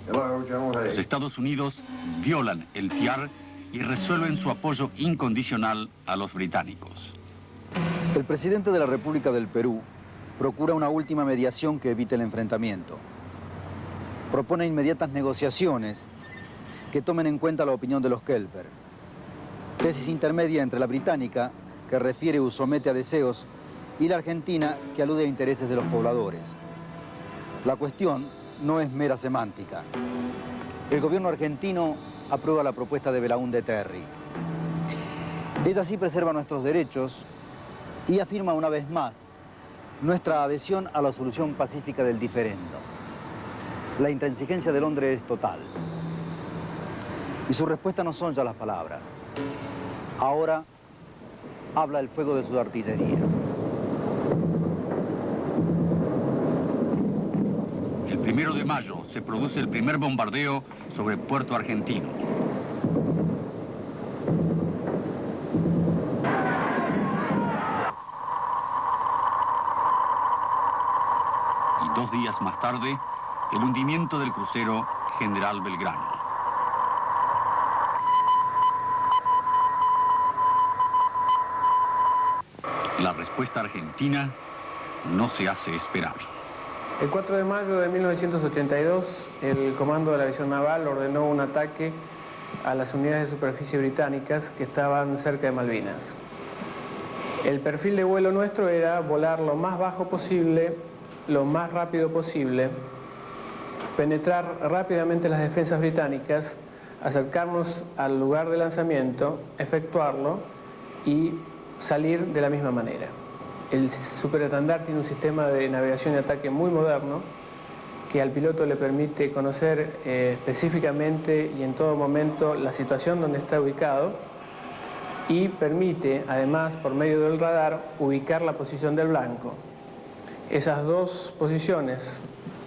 [SPEAKER 1] Hello, General
[SPEAKER 3] Los
[SPEAKER 1] Haig.
[SPEAKER 3] Estados Unidos violan el TIAR y resuelven su apoyo incondicional a los británicos.
[SPEAKER 2] El presidente de la República del Perú procura una última mediación que evite el enfrentamiento. Propone inmediatas negociaciones que tomen en cuenta la opinión de los Kelper. Tesis intermedia entre la británica, que refiere o somete a deseos, y la argentina, que alude a intereses de los pobladores. La cuestión no es mera semántica. El gobierno argentino aprueba la propuesta de Belaúnde Terry. Ella sí preserva nuestros derechos y afirma una vez más nuestra adhesión a la solución pacífica del diferendo. La intransigencia de Londres es total. Y su respuesta no son ya las palabras. Ahora habla el fuego de su artillería.
[SPEAKER 3] El 1 de mayo se produce el primer bombardeo sobre Puerto Argentino. Y 2 días más tarde, el hundimiento del crucero General Belgrano. La respuesta argentina no se hace esperar.
[SPEAKER 12] El 4 de mayo de 1982, el Comando de la Aviación Naval ordenó un ataque a las unidades de superficie británicas que estaban cerca de Malvinas. El perfil de vuelo nuestro era volar lo más bajo posible, lo más rápido posible, penetrar rápidamente las defensas británicas, acercarnos al lugar de lanzamiento, efectuarlo y salir de la misma manera. El superestandarte tiene un sistema de navegación y ataque muy moderno que al piloto le permite conocer específicamente y en todo momento la situación donde está ubicado y permite, además, por medio del radar, ubicar la posición del blanco. Esas dos posiciones,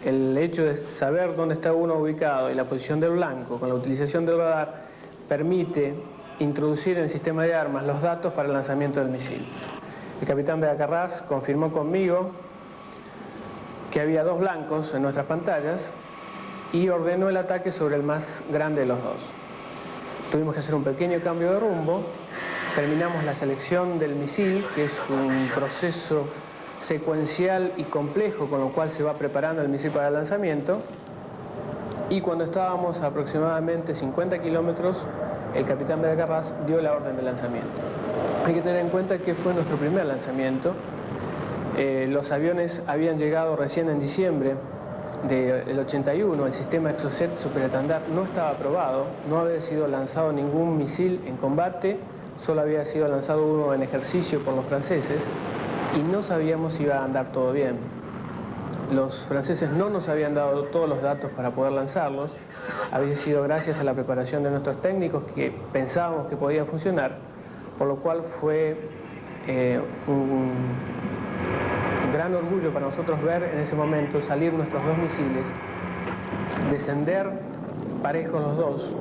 [SPEAKER 12] el hecho de saber dónde está uno ubicado y la posición del blanco con la utilización del radar, permite introducir en el sistema de armas los datos para el lanzamiento del misil. El capitán Beacarrás confirmó conmigo que había dos blancos en nuestras pantallas y ordenó el ataque sobre el más grande de los dos. Tuvimos que hacer un pequeño cambio de rumbo, terminamos la selección del misil, que es un proceso secuencial y complejo con lo cual se va preparando el misil para el lanzamiento, y cuando estábamos a aproximadamente 50 kilómetros, el capitán Beacarrás dio la orden de lanzamiento. Hay que tener en cuenta que fue nuestro primer lanzamiento. Los aviones habían llegado recién en diciembre del 81, el sistema Exocet superestandarte no estaba aprobado, no había sido lanzado ningún misil en combate, solo había sido lanzado uno en ejercicio por los franceses y no sabíamos si iba a andar todo bien. Los franceses no nos habían dado todos los datos para poder lanzarlos, había sido gracias a la preparación de nuestros técnicos que pensábamos que podía funcionar, por lo cual fue un gran orgullo para nosotros ver en ese momento salir nuestros dos misiles, descender parejos los dos,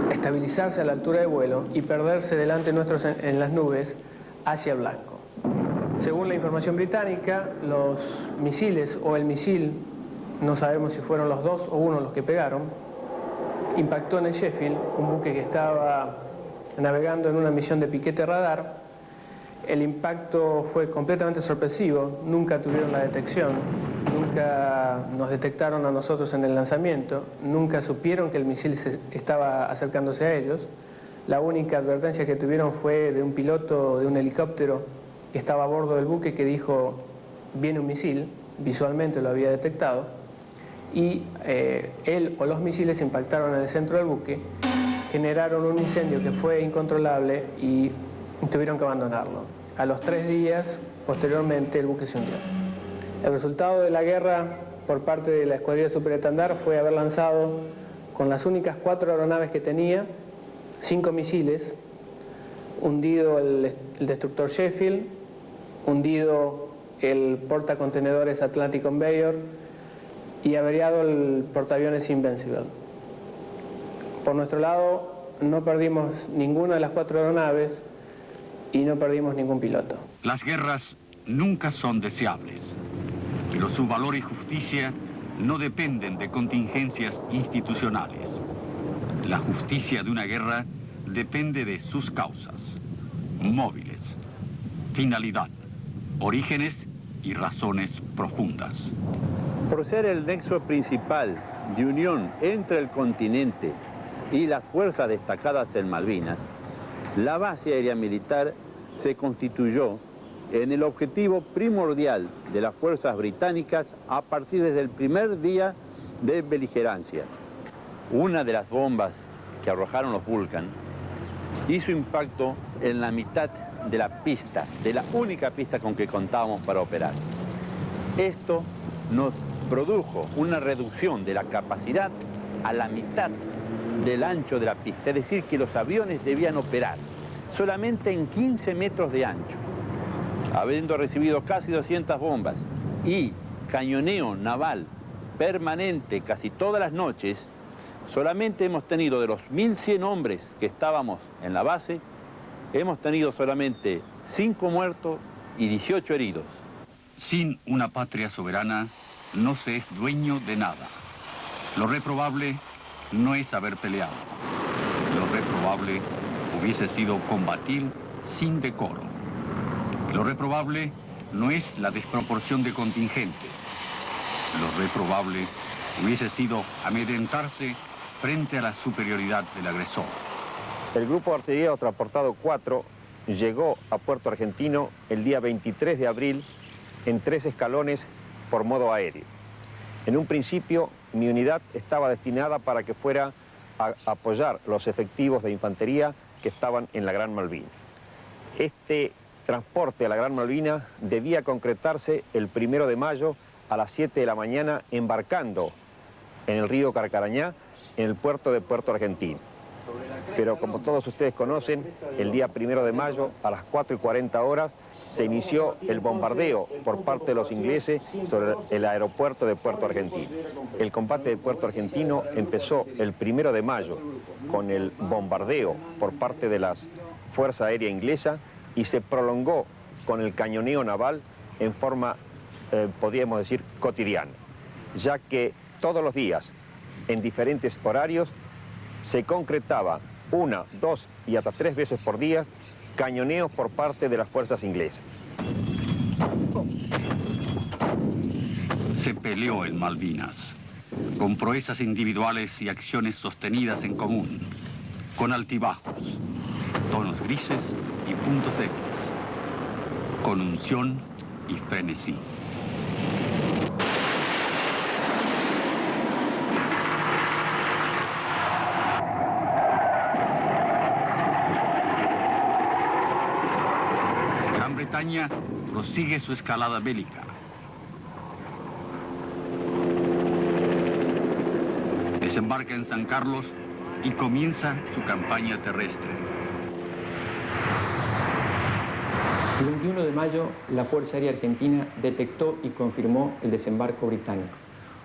[SPEAKER 12] estabilizarse a la altura de vuelo y perderse delante nuestros en las nubes hacia blanco. Según la información británica, los misiles o el misil, no sabemos si fueron los dos o uno los que pegaron, impactó en el Sheffield, un buque que estaba navegando en una misión de piquete radar. El impacto fue completamente sorpresivo, nunca tuvieron la detección, nunca nos detectaron a nosotros en el lanzamiento, nunca supieron que el misil estaba acercándose a ellos. La única advertencia que tuvieron fue de un piloto de un helicóptero que estaba a bordo del buque que dijo, viene un misil, visualmente lo había detectado, y él o los misiles impactaron en el centro del buque, generaron un incendio que fue incontrolable y tuvieron que abandonarlo. A los 3 días, posteriormente, el buque se hundió. El resultado de la guerra por parte de la escuadrilla superestandarte fue haber lanzado con las únicas 4 aeronaves que tenía, 5 misiles, hundido el destructor Sheffield, hundido el portacontenedores Atlantic Conveyor y averiado el portaaviones Invincible. Por nuestro lado, no perdimos ninguna de las 4 aeronaves y no perdimos ningún piloto.
[SPEAKER 3] Las guerras nunca son deseables, pero su valor y justicia no dependen de contingencias institucionales. La justicia de una guerra depende de sus causas, móviles, finalidad, orígenes y razones profundas.
[SPEAKER 13] Por ser el nexo principal de unión entre el continente y las fuerzas destacadas en Malvinas, la base aérea militar se constituyó en el objetivo primordial de las fuerzas británicas a partir desde el primer día de beligerancia. Una de las bombas que arrojaron los Vulcan hizo impacto en la mitad de la pista, de la única pista con que contábamos para operar. Esto nos produjo una reducción de la capacidad a la mitad del ancho de la pista, es decir, que los aviones debían operar solamente en 15 metros de ancho. Habiendo recibido casi 200 bombas y cañoneo naval permanente casi todas las noches, solamente hemos tenido de los 1.100 hombres que estábamos en la base, hemos tenido solamente 5 muertos y 18 heridos.
[SPEAKER 3] Sin una patria soberana no se es dueño de nada. Lo reprobable no es haber peleado. Lo reprobable hubiese sido combatir sin decoro.
[SPEAKER 14] Lo reprobable no es la desproporción de contingentes. Lo reprobable hubiese sido amedrentarse frente a la superioridad del agresor.
[SPEAKER 15] El grupo artillero transportado 4 llegó a Puerto Argentino el día 23 de abril en 3 escalones por modo aéreo. En un principio, mi unidad estaba destinada para que fuera a apoyar los efectivos de infantería que estaban en la Gran Malvina. Este transporte a la Gran Malvina debía concretarse el 1 de mayo a las 7 de la mañana, embarcando en el río Carcarañá, en el puerto de Puerto Argentino. Pero como todos ustedes conocen, el día 1 de mayo a las 4:40 horas se inició el bombardeo por parte de los ingleses sobre el aeropuerto de Puerto Argentino. El combate de Puerto Argentino empezó el 1 de mayo con el bombardeo por parte de la Fuerza Aérea Inglesa y se prolongó con el cañoneo naval en forma, podríamos decir, cotidiana, ya que todos los días, en diferentes horarios, se concretaba 1, 2 y hasta 3 veces por día cañoneos por parte de las fuerzas inglesas.
[SPEAKER 14] Se peleó en Malvinas, con proezas individuales y acciones sostenidas en común, con altibajos, tonos grises y puntos débiles, con unción y frenesí. Gran Bretaña prosigue su escalada bélica. Desembarca en San Carlos y comienza su campaña terrestre.
[SPEAKER 16] El 21 de mayo, la Fuerza Aérea Argentina detectó y confirmó el desembarco británico.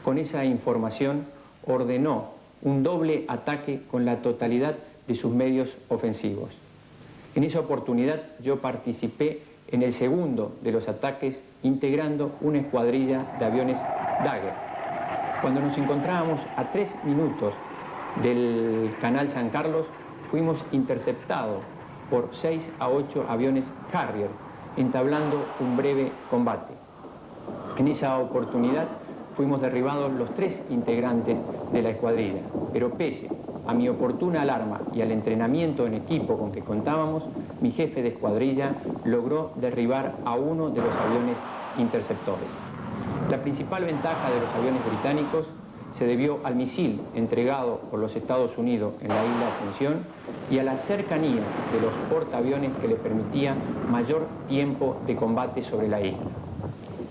[SPEAKER 16] Con esa información ordenó un doble ataque con la totalidad de sus medios ofensivos. En esa oportunidad yo participé en el segundo de los ataques integrando una escuadrilla de aviones Dagger. Cuando nos encontrábamos a 3 minutos del canal San Carlos, fuimos interceptados por 6 a 8 aviones Harrier, entablando un breve combate. En esa oportunidad fuimos derribados los 3 integrantes de la escuadrilla, pero pese a mi oportuna alarma y al entrenamiento en equipo con que contábamos, mi jefe de escuadrilla logró derribar a uno de los aviones interceptores. La principal ventaja de los aviones británicos se debió al misil entregado por los Estados Unidos en la isla Ascensión y a la cercanía de los portaaviones que le permitía mayor tiempo de combate sobre la isla.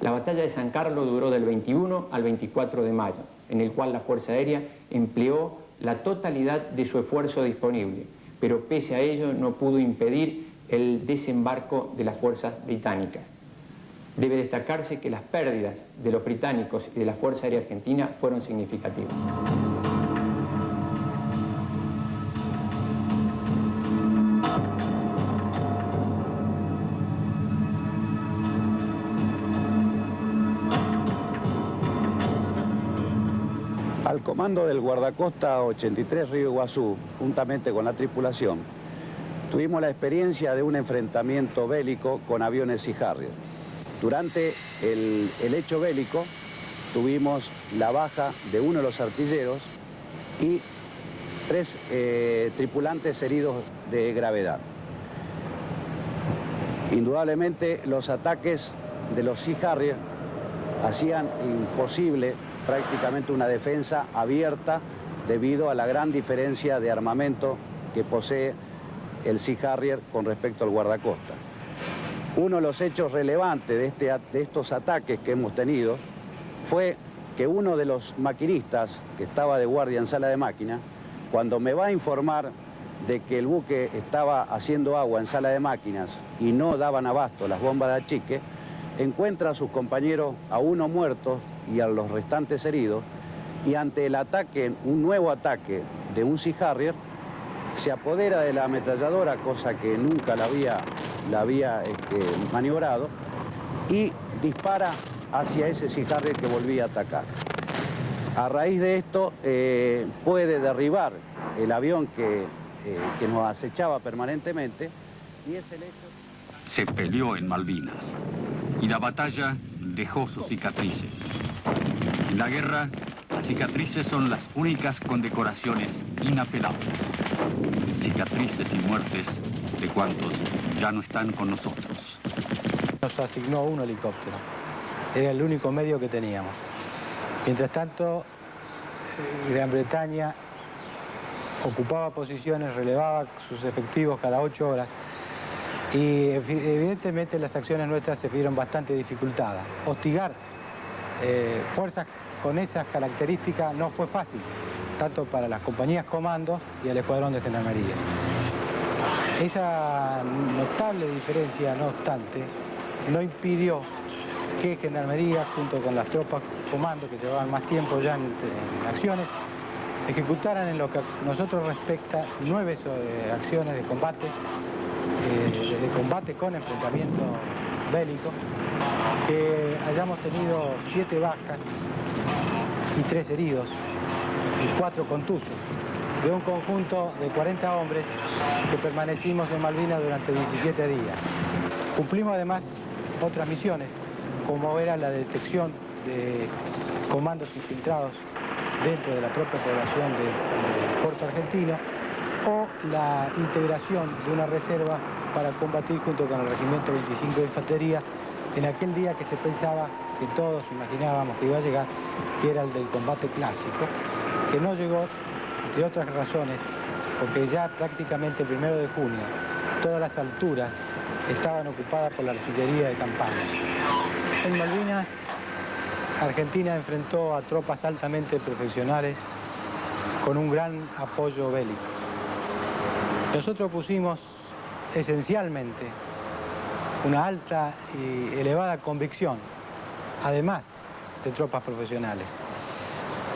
[SPEAKER 16] La batalla de San Carlos duró del 21 al 24 de mayo, en el cual la Fuerza Aérea empleó la totalidad de su esfuerzo disponible, pero pese a ello no pudo impedir el desembarco de las fuerzas británicas. Debe destacarse que las pérdidas de los británicos y de la Fuerza Aérea Argentina fueron significativas.
[SPEAKER 17] Al comando del guardacosta 83 Río Iguazú, juntamente con la tripulación, tuvimos la experiencia de un enfrentamiento bélico con aviones Sea Harrier. Durante el hecho bélico tuvimos la baja de uno de los artilleros y 3 tripulantes heridos de gravedad. Indudablemente los ataques de los Sea Harrier hacían imposible prácticamente una defensa abierta debido a la gran diferencia de armamento que posee el Sea Harrier con respecto al guardacosta. Uno de los hechos relevantes de estos ataques que hemos tenido fue que uno de los maquinistas que estaba de guardia en sala de máquina, cuando me va a informar de que el buque estaba haciendo agua en sala de máquinas y no daban abasto las bombas de achique, encuentra a sus compañeros, a uno muerto y a los restantes heridos, y ante el ataque, un nuevo ataque de un Sea Harrier, se apodera de la ametralladora, cosa que nunca la había maniobrado, y dispara hacia ese Sea Harrier que volvía a atacar. A raíz de esto puede derribar el avión que nos acechaba permanentemente, y es el hecho...
[SPEAKER 14] Se peleó en Malvinas y la batalla dejó sus cicatrices. En la guerra, las cicatrices son las únicas condecoraciones inapelables. Cicatrices y muertes de cuantos ya no están con nosotros.
[SPEAKER 18] Nos asignó un helicóptero. Era el único medio que teníamos. Mientras tanto, Gran Bretaña ocupaba posiciones, relevaba sus efectivos cada 8 horas y evidentemente las acciones nuestras se vieron bastante dificultadas. Hostigar fuerzas con esas características no fue fácil, tanto para las compañías comandos y el escuadrón de gendarmería. Esa notable diferencia, no obstante, no impidió que gendarmería, junto con las tropas comando que llevaban más tiempo ya en acciones, ejecutaran en lo que a nosotros respecta 9 acciones de combate con enfrentamiento bélico, que hayamos tenido 7 bajas y 3 heridos y 4 contusos, de un conjunto de 40 hombres que permanecimos en Malvinas durante 17 días. Cumplimos además otras misiones, como era la detección de comandos infiltrados dentro de la propia población de Puerto Argentino, o la integración de una reserva para combatir junto con el Regimiento 25 de Infantería en aquel día que se pensaba, que todos imaginábamos que iba a llegar, que era el del combate clásico, que no llegó, entre otras razones, porque ya prácticamente el 1 de junio todas las alturas estaban ocupadas por la artillería de campaña. En Malvinas, Argentina enfrentó a tropas altamente profesionales con un gran apoyo bélico. Nosotros pusimos esencialmente una alta y elevada convicción, además de tropas profesionales.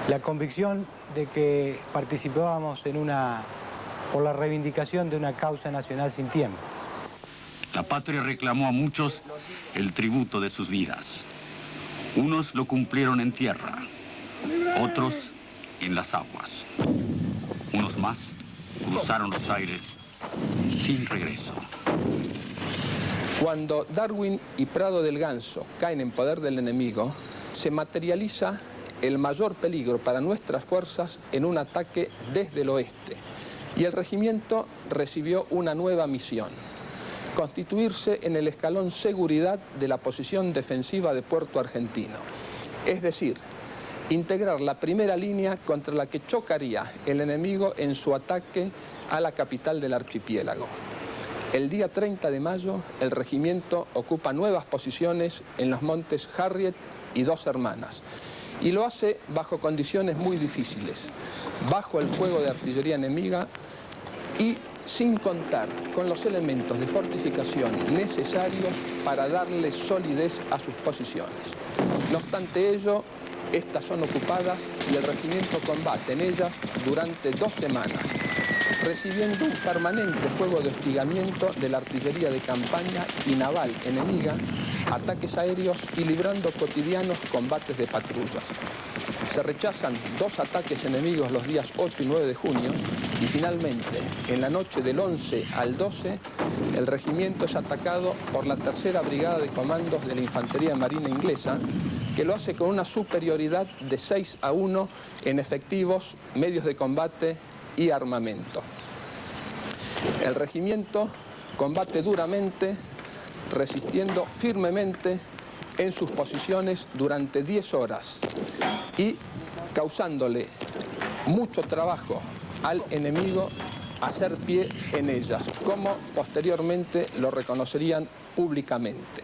[SPEAKER 18] La convicción de que participábamos por la reivindicación de una causa nacional sin tiempo.
[SPEAKER 14] La patria reclamó a muchos el tributo de sus vidas. Unos lo cumplieron en tierra, otros en las aguas. Unos más cruzaron los aires sin regreso.
[SPEAKER 19] Cuando Darwin y Prado del Ganso caen en poder del enemigo, se materializa el mayor peligro para nuestras fuerzas en un ataque desde el oeste. Y el regimiento recibió una nueva misión: constituirse en el escalón seguridad de la posición defensiva de Puerto Argentino. Es decir, integrar la primera línea contra la que chocaría el enemigo en su ataque a la capital del archipiélago. El día 30 de mayo, el regimiento ocupa nuevas posiciones en los montes Harriet y Dos Hermanas, y lo hace bajo condiciones muy difíciles, bajo el fuego de artillería enemiga y sin contar con los elementos de fortificación necesarios para darle solidez a sus posiciones. No obstante ello, estas son ocupadas y el regimiento combate en ellas durante 2 semanas, recibiendo un permanente fuego de hostigamiento de la artillería de campaña y naval enemiga, ataques aéreos y librando cotidianos combates de patrullas. Se rechazan 2 ataques enemigos los días 8 y 9 de junio y finalmente, en la noche del 11 al 12, el regimiento es atacado por la 3ª Brigada de Comandos de la Infantería Marina Inglesa, que lo hace con una superioridad de 6-1 en efectivos, medios de combate y armamento. El regimiento combate duramente, resistiendo firmemente en sus posiciones durante 10 horas y causándole mucho trabajo al enemigo hacer pie en ellas, como posteriormente lo reconocerían públicamente.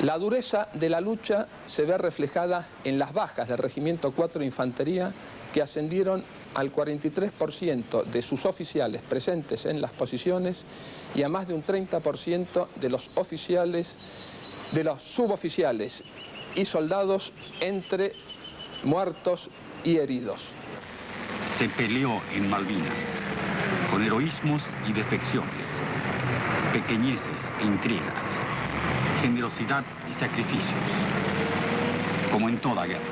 [SPEAKER 19] La dureza de la lucha se ve reflejada en las bajas del Regimiento 4 de Infantería, que ascendieron al 43% de sus oficiales presentes en las posiciones y a más de un 30% de los oficiales, de los suboficiales y soldados entre muertos y heridos.
[SPEAKER 14] Se peleó en Malvinas, con heroísmos y defecciones, pequeñeces e intrigas, generosidad y sacrificios, como en toda guerra.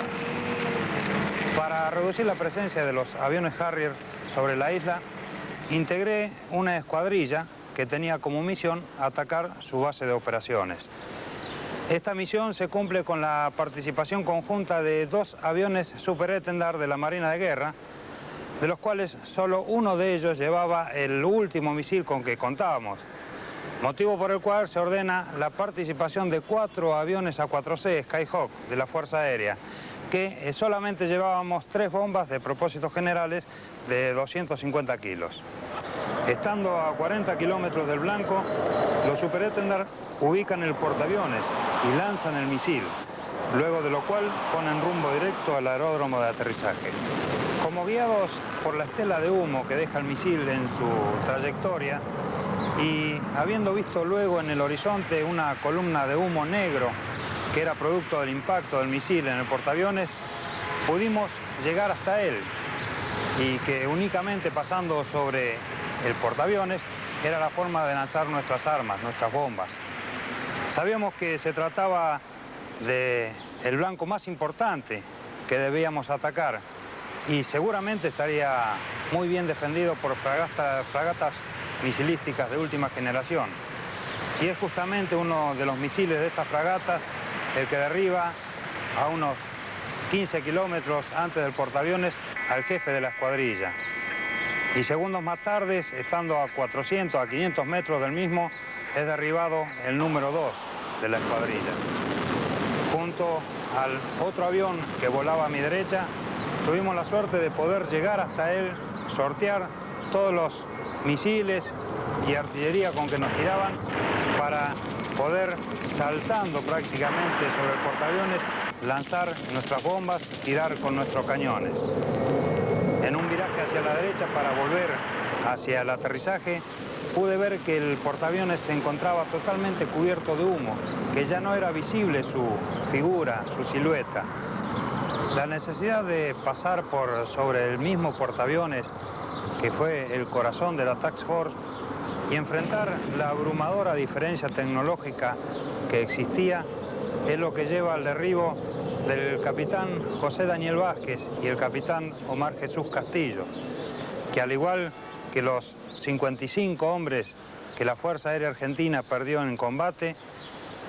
[SPEAKER 20] Para reducir la presencia de los aviones Harrier sobre la isla, integré una escuadrilla que tenía como misión atacar su base de operaciones. Esta misión se cumple con la participación conjunta de 2 aviones Super-Étendard de la Marina de Guerra, de los cuales solo uno de ellos llevaba el último misil con que contábamos, motivo por el cual se ordena la participación de 4 aviones A4C Skyhawk de la Fuerza Aérea, que solamente llevábamos 3 bombas de propósitos generales de 250 kilos. Estando a 40 kilómetros del blanco, los Super-Étendard ubican el portaaviones y lanzan el misil, luego de lo cual ponen rumbo directo al aeródromo de aterrizaje. Como guiados por la estela de humo que deja el misil en su trayectoria y habiendo visto luego en el horizonte una columna de humo negro que era producto del impacto del misil en el portaaviones, pudimos llegar hasta él y que únicamente pasando sobre el portaaviones era la forma de lanzar nuestras armas, nuestras bombas. Sabíamos que se trataba del blanco más importante que debíamos atacar y seguramente estaría muy bien defendido por fragatas misilísticas de última generación. Y es justamente uno de los misiles de estas fragatas el que derriba a unos 15 kilómetros antes del portaaviones al jefe de la escuadrilla. Y segundos más tarde, estando a 400, a 500 metros del mismo, es derribado el número 2 de la escuadrilla. Junto al otro avión que volaba a mi derecha, tuvimos la suerte de poder llegar hasta él, sortear todos los misiles y artillería con que nos tiraban para poder, saltando prácticamente sobre el portaaviones, lanzar nuestras bombas y tirar con nuestros cañones. En un viraje hacia la derecha para volver hacia el aterrizaje, pude ver que el portaaviones se encontraba totalmente cubierto de humo, que ya no era visible su figura, su silueta. La necesidad de pasar sobre el mismo portaaviones, que fue el corazón de la Task Force, y enfrentar la abrumadora diferencia tecnológica que existía, es lo que lleva al derribo del capitán José Daniel Vázquez y el capitán Omar Jesús Castillo, que al igual que los 55 hombres que la Fuerza Aérea Argentina perdió en combate,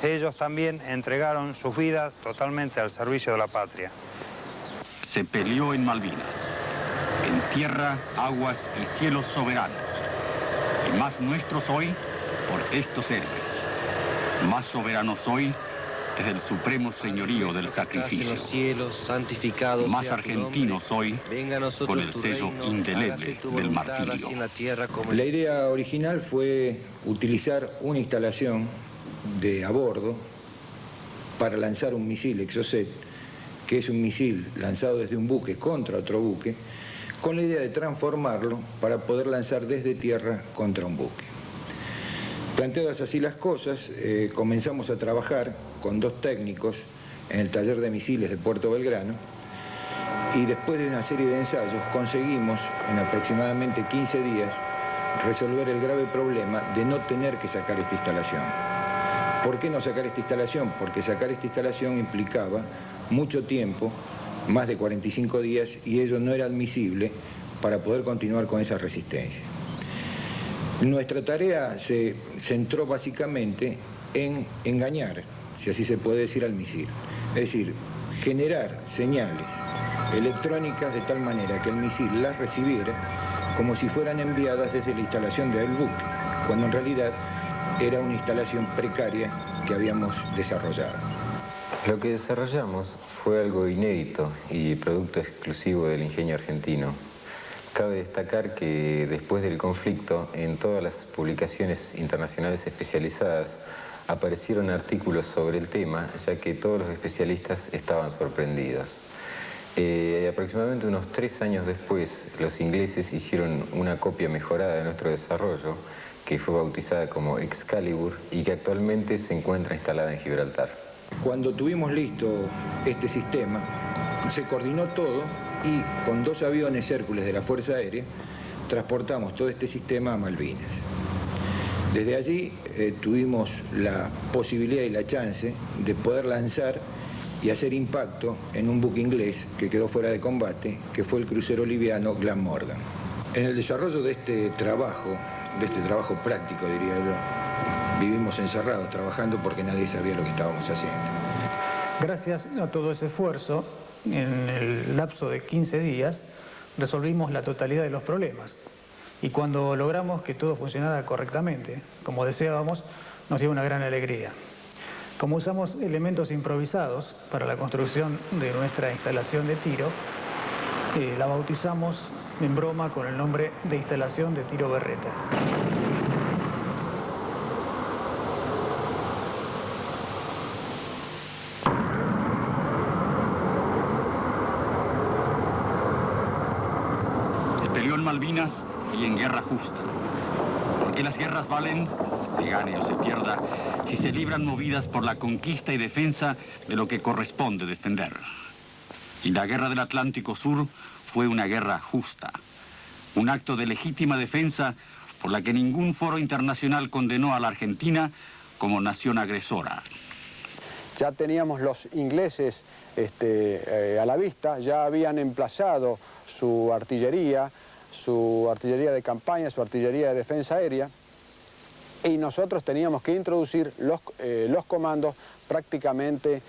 [SPEAKER 20] ellos también entregaron sus vidas totalmente al servicio de la patria.
[SPEAKER 14] Se peleó en Malvinas, en tierra, aguas y cielos soberanos. Y más nuestro soy por estos héroes. Más soberano soy desde el supremo señorío del sacrificio.
[SPEAKER 21] En los cielos, santificado
[SPEAKER 14] más argentino soy con el sello indeleble del martirio.
[SPEAKER 5] La idea original fue utilizar una instalación a bordo para lanzar un misil Exocet, que es un misil lanzado desde un buque contra otro buque, con la idea de transformarlo para poder lanzar desde tierra contra un buque. Planteadas así las cosas, comenzamos a trabajar con 2 técnicos en el taller de misiles de Puerto Belgrano y después de una serie de ensayos conseguimos en aproximadamente 15 días resolver el grave problema de no tener que sacar esta instalación. ¿Por qué no sacar esta instalación? Porque sacar esta instalación implicaba mucho tiempo, más de 45 días, y ello no era admisible para poder continuar con esa resistencia. Nuestra tarea se centró básicamente en engañar, si así se puede decir, al misil. Es decir, generar señales electrónicas de tal manera que el misil las recibiera como si fueran enviadas desde la instalación del buque, cuando en realidad era una instalación precaria que habíamos desarrollado.
[SPEAKER 22] Lo que desarrollamos fue algo inédito y producto exclusivo del ingenio argentino. Cabe destacar que después del conflicto, en todas las publicaciones internacionales especializadas, aparecieron artículos sobre el tema, ya que todos los especialistas estaban sorprendidos. Aproximadamente unos 3 años después, los ingleses hicieron una copia mejorada de nuestro desarrollo, que fue bautizada como Excalibur y que actualmente se encuentra instalada en Gibraltar.
[SPEAKER 5] Cuando tuvimos listo este sistema, se coordinó todo y con 2 aviones Hércules de la Fuerza Aérea transportamos todo este sistema a Malvinas. Desde allí tuvimos la posibilidad y la chance de poder lanzar y hacer impacto en un buque inglés que quedó fuera de combate, que fue el crucero liviano Glenmorgan. En el desarrollo de este trabajo
[SPEAKER 4] de este trabajo práctico, diría yo. Vivimos encerrados trabajando porque nadie sabía lo que estábamos haciendo.
[SPEAKER 6] Gracias a todo ese esfuerzo, en el lapso de 15 días, resolvimos la totalidad de los problemas. Y cuando logramos que todo funcionara correctamente, como deseábamos, nos dio una gran alegría. Como usamos elementos improvisados para la construcción de nuestra instalación de tiro, la bautizamos en broma con el nombre de Instalación de Tiro Berreta.
[SPEAKER 14] Se peleó en Malvinas y en guerra justa. Porque las guerras valen, se gane o se pierda, si se libran movidas por la conquista y defensa de lo que corresponde defender. Y la guerra del Atlántico Sur fue una guerra justa, un acto de legítima defensa por la que ningún foro internacional condenó a la Argentina como nación agresora.
[SPEAKER 23] Ya teníamos los ingleses a la vista, ya habían emplazado su artillería de campaña, su artillería de defensa aérea, y nosotros teníamos que introducir los comandos prácticamente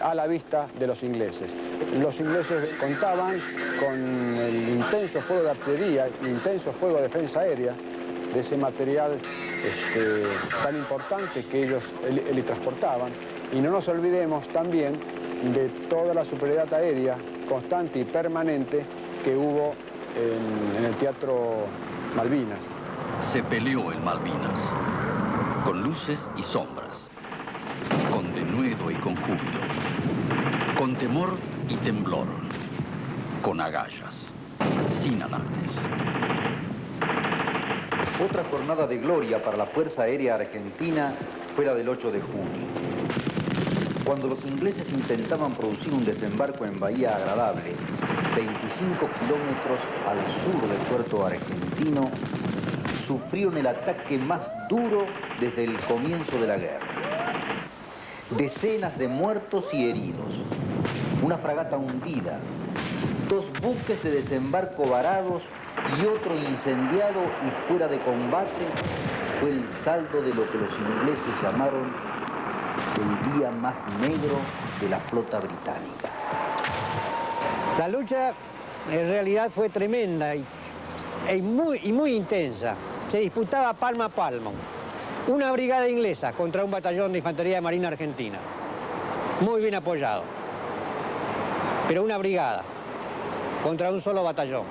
[SPEAKER 23] a la vista de los ingleses. Los ingleses contaban con el intenso fuego de artillería, intenso fuego de defensa aérea, de ese material tan importante que ellos transportaban. Y no nos olvidemos también de toda la superioridad aérea constante y permanente que hubo en el Teatro Malvinas.
[SPEAKER 3] Se peleó en Malvinas, con luces y sombras, con denuedo y con júbilo, con temor y temblor, con agallas, sin alardes.
[SPEAKER 2] Otra jornada de gloria para la Fuerza Aérea Argentina fue la del 8 de junio. Cuando los ingleses intentaban producir un desembarco en Bahía Agradable, 25 kilómetros al sur del puerto argentino, sufrieron el ataque más duro desde el comienzo de la guerra. Decenas de muertos y heridos, una fragata hundida, 2 buques de desembarco varados y otro incendiado y fuera de combate, fue el saldo de lo que los ingleses llamaron el día más negro de la flota británica.
[SPEAKER 24] La lucha en realidad fue tremenda y muy intensa. Se disputaba palmo a palmo. Una brigada inglesa contra un batallón de infantería de Marina Argentina. Muy bien apoyado. Pero una brigada contra un solo batallón.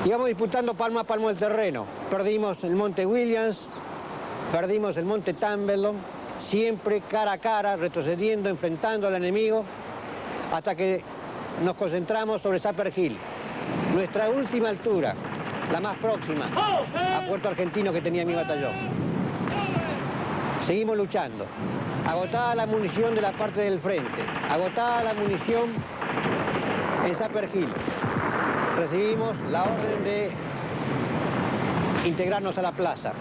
[SPEAKER 24] Íbamos disputando palmo a palmo el terreno. Perdimos el Monte Williams, perdimos el Monte Tambelon, siempre cara a cara, retrocediendo, enfrentando al enemigo, hasta que nos concentramos sobre Sapper Hill, nuestra última altura, la más próxima a Puerto Argentino que tenía mi batallón. Seguimos luchando, agotada la munición de la parte del frente, agotada la munición en Sapper Hill. Recibimos la orden de integrarnos a la plaza.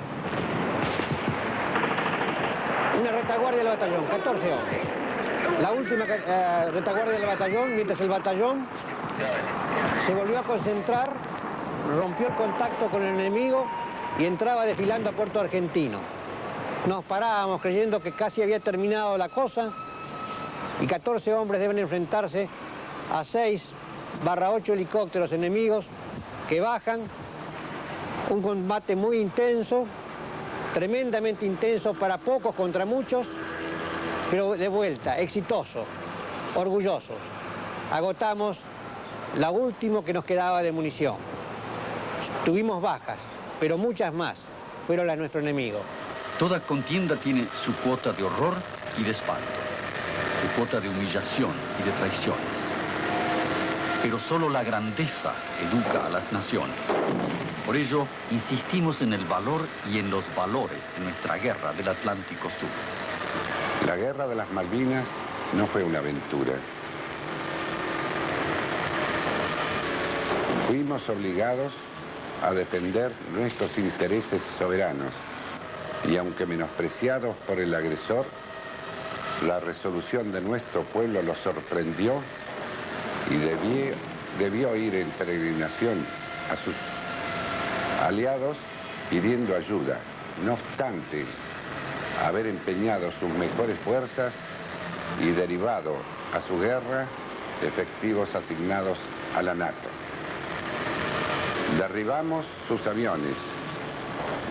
[SPEAKER 24] Una retaguardia del batallón, 14 hombres. La última retaguardia del batallón, mientras el batallón se volvió a concentrar, rompió el contacto con el enemigo y entraba desfilando a Puerto Argentino. Nos parábamos creyendo que casi había terminado la cosa y 14 hombres deben enfrentarse a 6/8 helicópteros enemigos que bajan. Un combate muy intenso, tremendamente intenso para pocos contra muchos, pero de vuelta, exitoso, orgulloso. Agotamos la última que nos quedaba de munición. Tuvimos bajas, pero muchas más fueron las de nuestro enemigo.
[SPEAKER 3] Toda contienda tiene su cuota de horror y de espanto, su cuota de humillación y de traiciones. Pero solo la grandeza educa a las naciones. Por ello, insistimos en el valor y en los valores de nuestra guerra del Atlántico Sur.
[SPEAKER 8] La guerra de las Malvinas no fue una aventura. Fuimos obligados a defender nuestros intereses soberanos y aunque menospreciados por el agresor, la resolución de nuestro pueblo lo sorprendió y debió ir en peregrinación a sus aliados pidiendo ayuda, no obstante haber empeñado sus mejores fuerzas y derivado a su guerra efectivos asignados a la NATO. Derribamos sus aviones,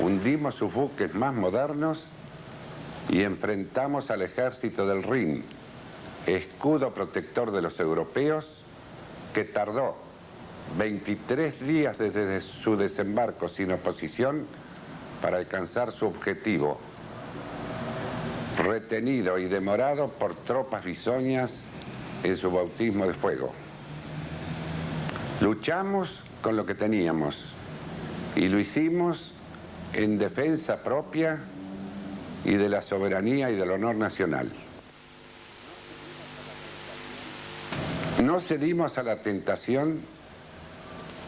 [SPEAKER 8] hundimos sus buques más modernos y enfrentamos al ejército del Rin, escudo protector de los europeos, que tardó 23 días desde su desembarco sin oposición para alcanzar su objetivo, retenido y demorado por tropas bisoñas en su bautismo de fuego. Luchamos con lo que teníamos y lo hicimos en defensa propia y de la soberanía y del honor nacional. No cedimos a la tentación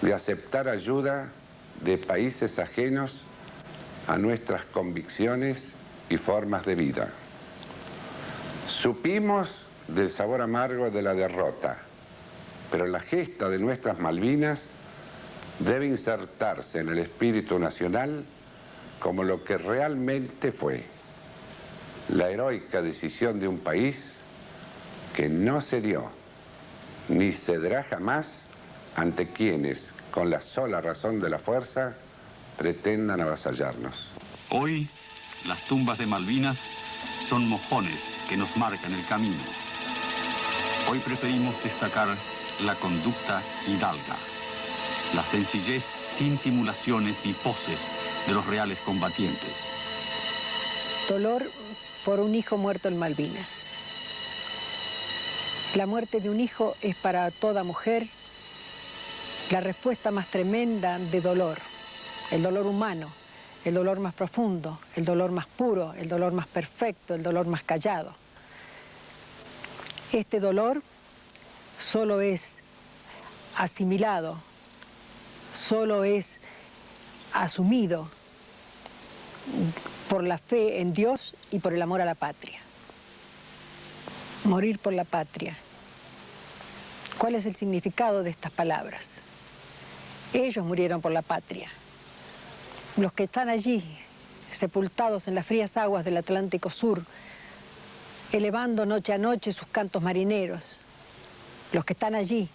[SPEAKER 8] de aceptar ayuda de países ajenos a nuestras convicciones y formas de vida. Supimos del sabor amargo de la derrota, pero la gesta de nuestras Malvinas debe insertarse en el espíritu nacional como lo que realmente fue: la heroica decisión de un país que no cedió ni cederá jamás ante quienes, con la sola razón de la fuerza, pretendan avasallarnos.
[SPEAKER 14] Hoy, las tumbas de Malvinas son mojones que nos marcan el camino. Hoy preferimos destacar la conducta hidalga, la sencillez sin simulaciones ni poses de los reales combatientes.
[SPEAKER 7] Dolor por un hijo muerto en Malvinas. La muerte de un hijo es para toda mujer la respuesta más tremenda de dolor, el dolor humano, el dolor más profundo, el dolor más puro, el dolor más perfecto, el dolor más callado. Este dolor solo es asimilado, solo es asumido por la fe en Dios y por el amor a la patria. Morir por la patria. ¿Cuál es el significado de estas palabras? Ellos murieron por la patria. Los que están allí, sepultados en las frías aguas del Atlántico Sur, elevando noche a noche sus cantos marineros. Los que están allí,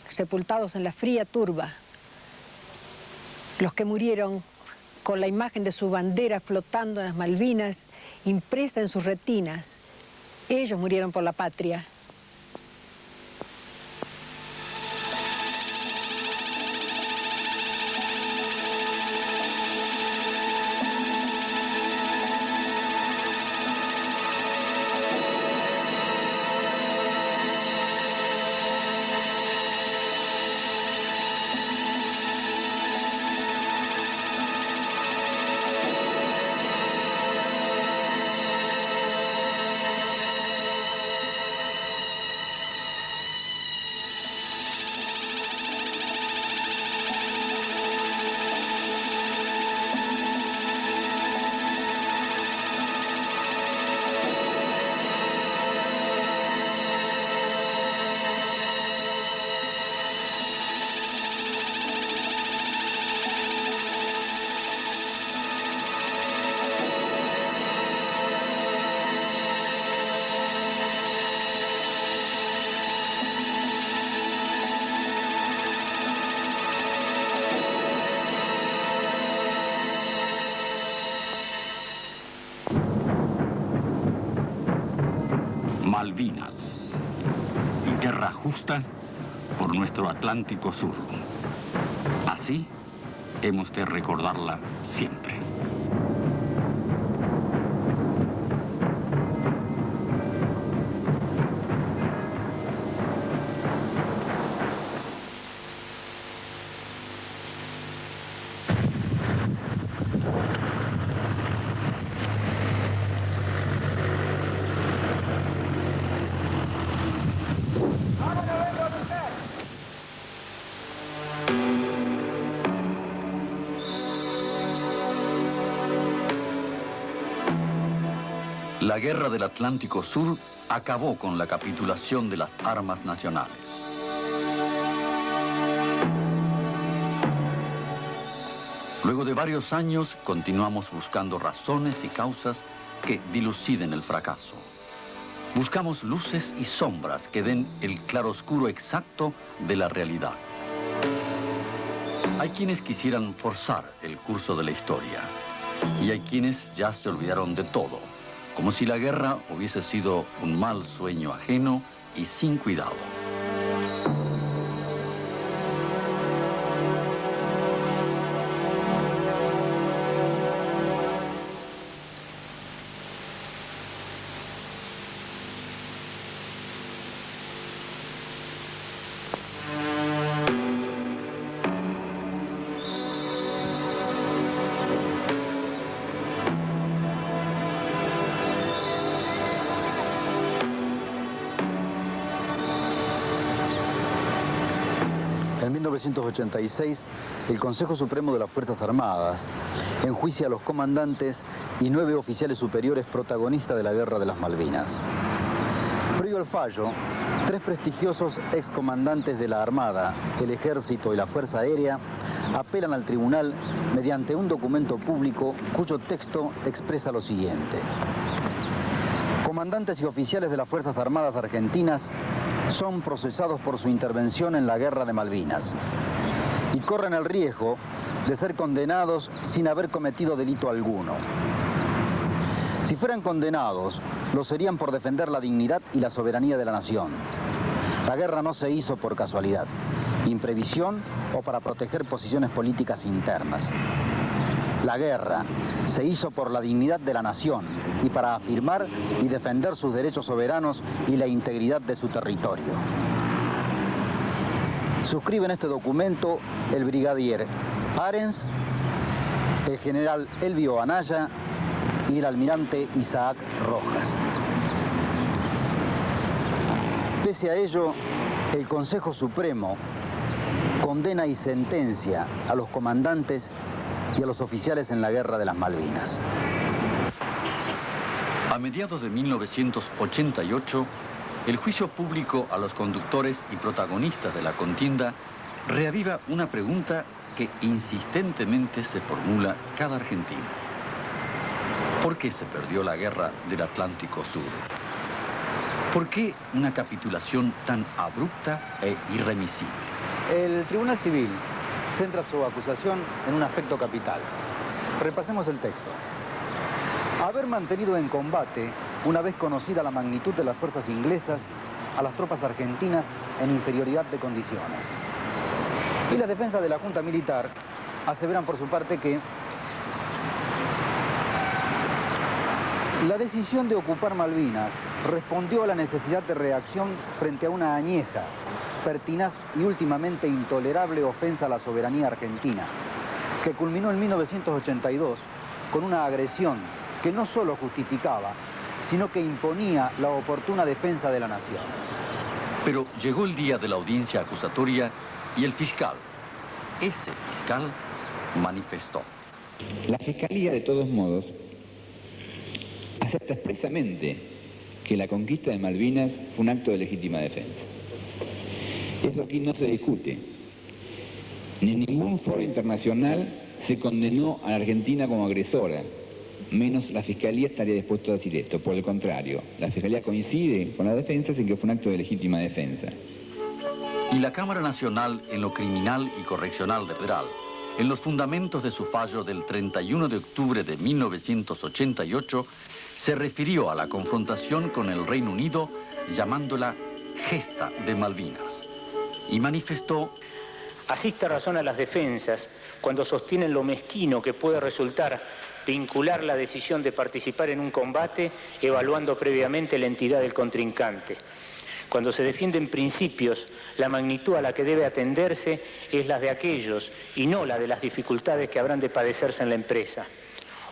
[SPEAKER 7] sepultados en la fría turba. Los que murieron con la imagen de su bandera flotando en las Malvinas, impresa en sus retinas. Ellos murieron por la patria.
[SPEAKER 14] Malvinas, guerra justa por nuestro Atlántico Sur. Así hemos de recordarla siempre.
[SPEAKER 3] La guerra del Atlántico Sur acabó con la capitulación de las armas nacionales. Luego de varios años, continuamos buscando razones y causas que diluciden el fracaso. Buscamos luces y sombras que den el claroscuro exacto de la realidad. Hay quienes quisieran forzar el curso de la historia y hay quienes ya se olvidaron de todo, como si la guerra hubiese sido un mal sueño ajeno y sin cuidado.
[SPEAKER 2] En 1986, el Consejo Supremo de las Fuerzas Armadas enjuicia a los comandantes y 9 oficiales superiores protagonistas de la Guerra de las Malvinas. Previo al fallo, 3 prestigiosos excomandantes de la Armada, el Ejército y la Fuerza Aérea apelan al tribunal mediante un documento público cuyo texto expresa lo siguiente. Comandantes y oficiales de las Fuerzas Armadas Argentinas son procesados por su intervención en la Guerra de Malvinas y corren el riesgo de ser condenados sin haber cometido delito alguno. Si fueran condenados, lo serían por defender la dignidad y la soberanía de la nación. La guerra no se hizo por casualidad, imprevisión o para proteger posiciones políticas internas. La guerra se hizo por la dignidad de la nación y para afirmar y defender sus derechos soberanos y la integridad de su territorio. Suscriben este documento el brigadier Arens, el general Elvio Anaya y el almirante Isaac Rojas. Pese a ello, el Consejo Supremo condena y sentencia a los comandantes y a los oficiales en la Guerra de las Malvinas.
[SPEAKER 3] A mediados de 1988, el juicio público a los conductores y protagonistas de la contienda reaviva una pregunta que insistentemente se formula cada argentino. ¿Por qué se perdió la guerra del Atlántico Sur? ¿Por qué una capitulación tan abrupta e irremisible?
[SPEAKER 2] El Tribunal Civil centra su acusación en un aspecto capital. Repasemos el texto. Haber mantenido en combate, una vez conocida la magnitud de las fuerzas inglesas, a las tropas argentinas en inferioridad de condiciones. Y las defensas de la Junta Militar aseveran por su parte que la decisión de ocupar Malvinas respondió a la necesidad de reacción frente a una añeja, pertinaz y últimamente intolerable ofensa a la soberanía argentina, que culminó en 1982 con una agresión que no solo justificaba, sino que imponía la oportuna defensa de la nación.
[SPEAKER 3] Pero llegó el día de la audiencia acusatoria y el fiscal, ese fiscal, manifestó.
[SPEAKER 1] La Fiscalía, de todos modos, acepta expresamente que la conquista de Malvinas fue un acto de legítima defensa. Eso aquí no se discute. Ni en ningún foro internacional se condenó a la Argentina como agresora, menos la Fiscalía estaría dispuesta a decir esto. Por el contrario, la Fiscalía coincide con la defensa en que fue un acto de legítima defensa.
[SPEAKER 3] Y la Cámara Nacional en lo criminal y correccional de Federal, en los fundamentos de su fallo del 31 de octubre de 1988, se refirió a la confrontación con el Reino Unido llamándola gesta de Malvinas y manifestó:
[SPEAKER 9] asiste razón a las defensas cuando sostienen lo mezquino que puede resultar vincular la decisión de participar en un combate evaluando previamente la entidad del contrincante. Cuando se defienden principios, la magnitud a la que debe atenderse es la de aquellos y no la de las dificultades que habrán de padecerse en la empresa.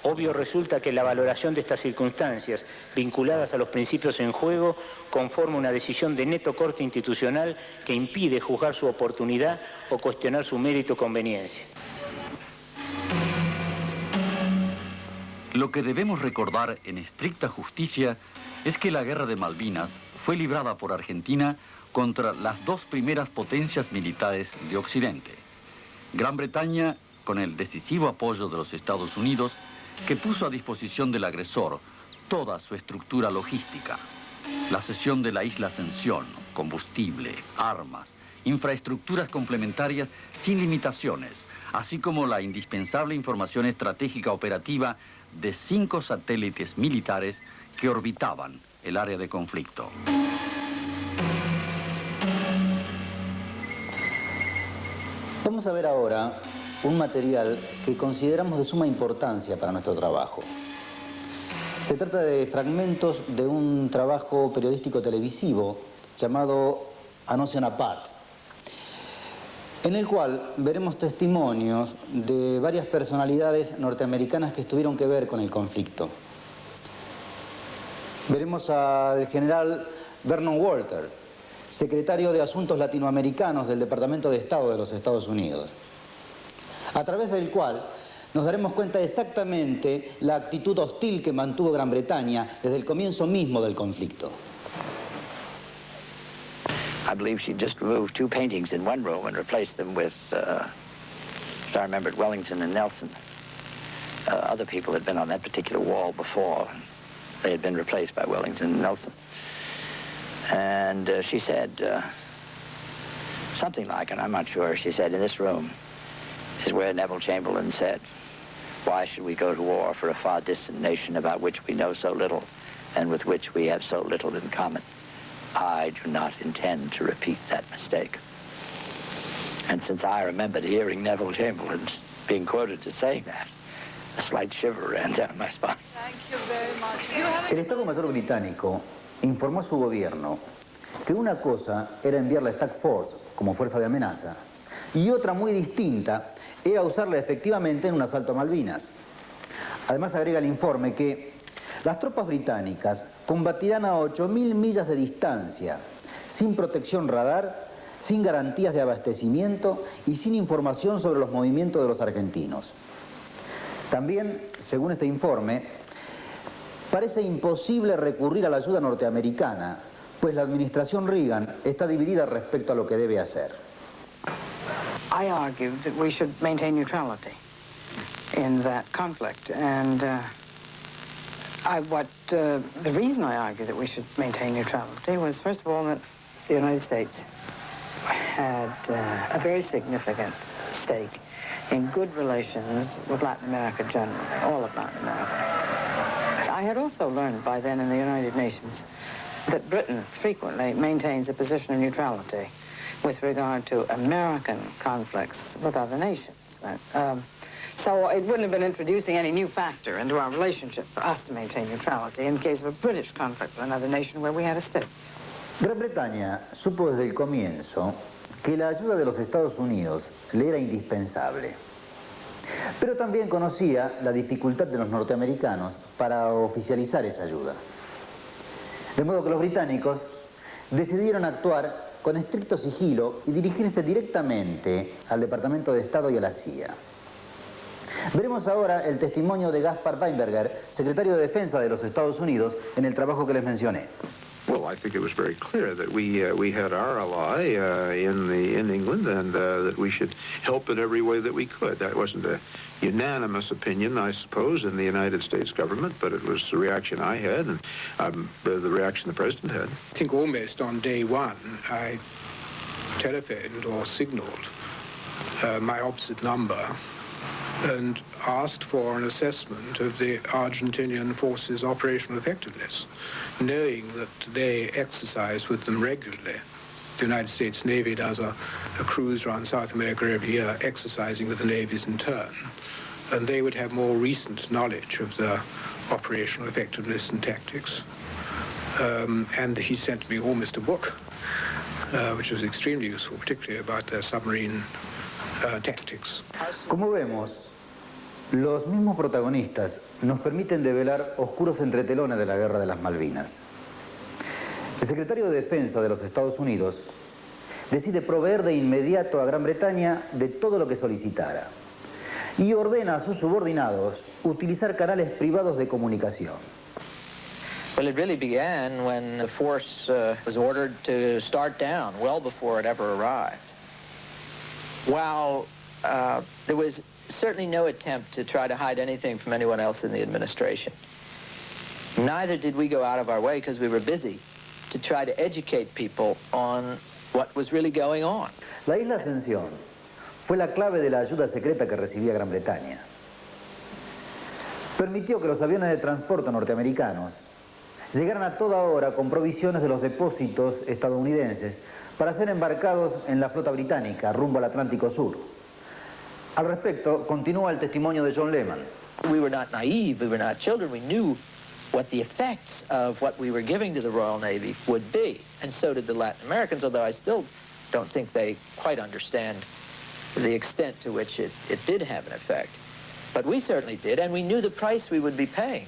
[SPEAKER 9] Obvio resulta que la valoración de estas circunstancias, vinculadas a los principios en juego, conforma una decisión de neto corte institucional que impide juzgar su oportunidad o cuestionar su mérito o conveniencia.
[SPEAKER 3] Lo que debemos recordar en estricta justicia es que la Guerra de Malvinas fue librada por Argentina contra las 2 primeras potencias militares de Occidente, Gran Bretaña con el decisivo apoyo de los Estados Unidos, que puso a disposición del agresor toda su estructura logística. La cesión de la isla Ascensión, combustible, armas, infraestructuras complementarias sin limitaciones, así como la indispensable información estratégica operativa de 5 satélites militares que orbitaban el área de conflicto.
[SPEAKER 2] Vamos a ver ahora un material que consideramos de suma importancia para nuestro trabajo. Se trata de fragmentos de un trabajo periodístico televisivo llamado An Ocean Apart, en el cual veremos testimonios de varias personalidades norteamericanas que tuvieron que ver con el conflicto. Veremos al general Vernon Walter, secretario de Asuntos Latinoamericanos del Departamento de Estado de los Estados Unidos, a través del cual nos daremos cuenta exactamente la actitud hostil que mantuvo Gran Bretaña desde el comienzo mismo del conflicto.
[SPEAKER 10] I believe she just removed 2 paintings in one room and replaced them with, as I remembered, Wellington and Nelson. Other people had been on that particular wall before. They had been replaced by Wellington and Nelson. And she said something like, and I'm not sure, she said, in this room is where Neville Chamberlain said, "Why should we go to war for a far distant nation about which we know so little and with which we have so little in common? I do not intend to repeat that mistake." And since I remembered hearing Neville Chamberlain being quoted as saying that, a slight shiver ran down my spine.
[SPEAKER 7] Thank you very much.
[SPEAKER 2] El Estado Mayor británico informó a su gobierno que una cosa era enviar la Staff Force como fuerza de amenaza y otra muy distinta era usarla efectivamente en un asalto a Malvinas. Además agrega el informe que las tropas británicas combatirán a 8.000 millas de distancia, sin protección radar, sin garantías de abastecimiento y sin información sobre los movimientos de los argentinos. También, según este informe, parece imposible recurrir a la ayuda norteamericana, pues la administración Reagan está dividida respecto a lo que debe hacer.
[SPEAKER 11] I argued that we should maintain neutrality in that conflict, and the reason I argued that we should maintain neutrality was, first of all, that the United States had a very significant stake in good relations with Latin America generally, all of Latin America. I had also learned by then in the United Nations that Britain frequently maintains a position of neutrality with regard to American conflicts with other nations. So it wouldn't have been introducing any new factor into our relationship for us to maintain neutrality in case of a British conflict with another nation where we had a stake.
[SPEAKER 2] Gran Bretaña supo desde el comienzo que la ayuda de los Estados Unidos le era indispensable, pero también conocía la dificultad de los norteamericanos para oficializar esa ayuda. De modo que los británicos decidieron actuar con estricto sigilo y dirigirse directamente al Departamento de Estado y a la CIA. Veremos ahora el testimonio de Gaspard Weinberger, secretario de Defensa de los Estados Unidos, en el trabajo que les mencioné.
[SPEAKER 12] Well, I think it was very clear that we had our ally in England, and that we should help in every way that we could. That wasn't a unanimous opinion, I suppose, in the United States government, but it was the reaction I had, and the reaction the President had.
[SPEAKER 13] I think almost on day one, I telephoned or signaled my opposite number and asked for an assessment of the Argentinian forces' operational effectiveness, knowing that they exercise with them regularly. The United States Navy does a cruise around South America every year, exercising with the navies in turn. And they would have more recent knowledge of the operational effectiveness and tactics. And he sent me almost a book, which was extremely useful, particularly about their submarine tactics.
[SPEAKER 2] Como vemos, los mismos protagonistas nos permiten develar oscuros entretelones de la Guerra de las Malvinas. El secretario de Defensa de los Estados Unidos decide proveer de inmediato a Gran Bretaña de todo lo que solicitara y ordena a sus subordinados utilizar canales privados de comunicación.
[SPEAKER 10] Well, it really began when the force was ordered to start down, well before it ever arrived. While there was certainly no attempt to try to hide anything from anyone else in the administration. Neither did we go out of our way, because we were busy, to try to educate people on what was really going on.
[SPEAKER 2] La isla Ascensión fue la clave de la ayuda secreta que recibía Gran Bretaña. Permitió que los aviones de transporte norteamericanos llegaran a toda hora con provisiones de los depósitos estadounidenses para ser embarcados en la flota británica rumbo al Atlántico Sur. Al respecto, continúa el testimonio de John Lehman.
[SPEAKER 10] We were not naive, we were not children, we knew what the effects of what we were giving to the Royal Navy would be, and so did the Latin Americans, although I still don't think they quite understand the extent to which it did have an effect. But we certainly did, and we knew the price we would be paying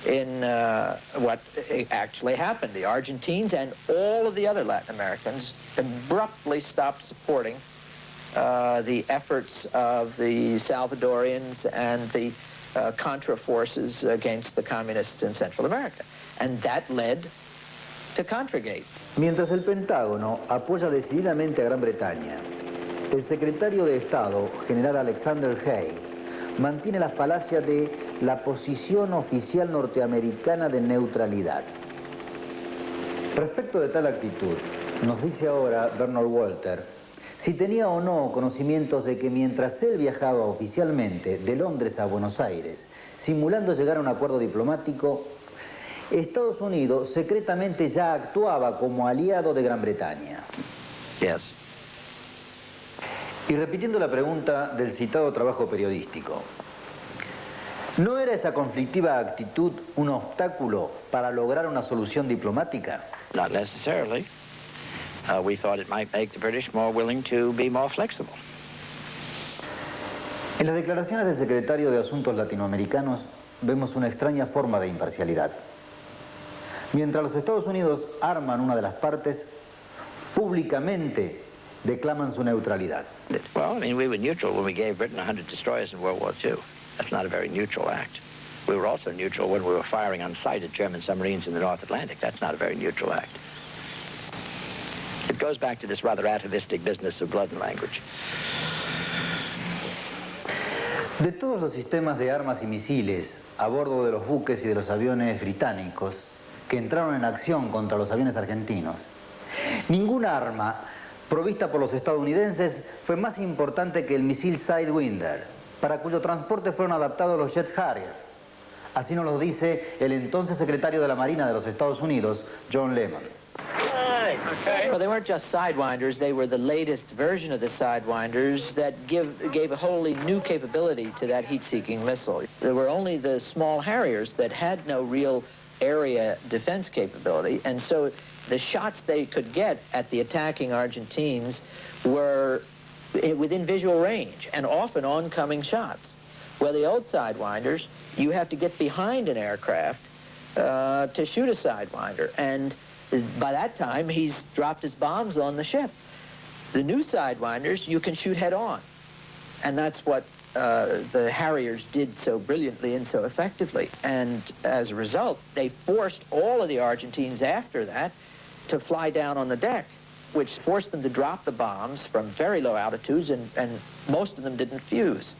[SPEAKER 10] in what actually happened. The Argentines and all of the other Latin Americans abruptly stopped supporting the efforts of the Salvadorians and the Contra forces against the communists in Central America. And that led to Contragate.
[SPEAKER 2] Mientras el Pentágono apoya decididamente a Gran Bretaña, el secretario de Estado, general Alexander Haig, mantiene la falacia de la posición oficial norteamericana de neutralidad. Respecto de tal actitud, nos dice ahora Bernard Walter si tenía o no conocimientos de que mientras él viajaba oficialmente de Londres a Buenos Aires, simulando llegar a un acuerdo diplomático, Estados Unidos secretamente ya actuaba como aliado de Gran Bretaña.
[SPEAKER 10] Yes.
[SPEAKER 2] Y repitiendo la pregunta del citado trabajo periodístico, ¿no era esa conflictiva actitud un obstáculo para lograr una solución diplomática?
[SPEAKER 10] Not necessarily. We thought it might make the British more willing to be more flexible.
[SPEAKER 2] En las declaraciones del secretario de Asuntos Latinoamericanos vemos una extraña forma de imparcialidad. Mientras los Estados Unidos arman una de las partes, públicamente declaman su neutralidad.
[SPEAKER 10] Well, I mean, we were neutral when we gave Britain 100 destroyers in World War II. That's not a very neutral act. We were also neutral when we were firing on sight at German submarines in the North Atlantic. That's not a very neutral act. It goes back to this rather atavistic business of blood and language.
[SPEAKER 2] De todos los sistemas de armas y misiles a bordo de los buques y de los aviones británicos que entraron en acción contra los aviones argentinos, ninguna arma provista por los estadounidenses fue más importante que el misil Sidewinder, para cuyo transporte fueron adaptados los Jet Harrier. Así nos lo dice el entonces secretario de la Marina de los Estados Unidos, John Lehman.
[SPEAKER 10] Well, they weren't just Sidewinders, they were the latest version of the Sidewinders that gave a wholly new capability to that heat-seeking missile. There were only the small Harriers that had no real area defense capability, and so the shots they could get at the attacking Argentines were within visual range, and often oncoming shots. Well, the old Sidewinders, you have to get behind an aircraft to shoot a Sidewinder, and by that time, he's dropped his bombs on the ship. The new Sidewinders, you can shoot head on, and that's what the Harriers did so brilliantly and so effectively. And as a result, they forced all of the Argentines after that to fly down on the deck, which forced them to drop the bombs from very low altitudes, and most of them didn't fuse.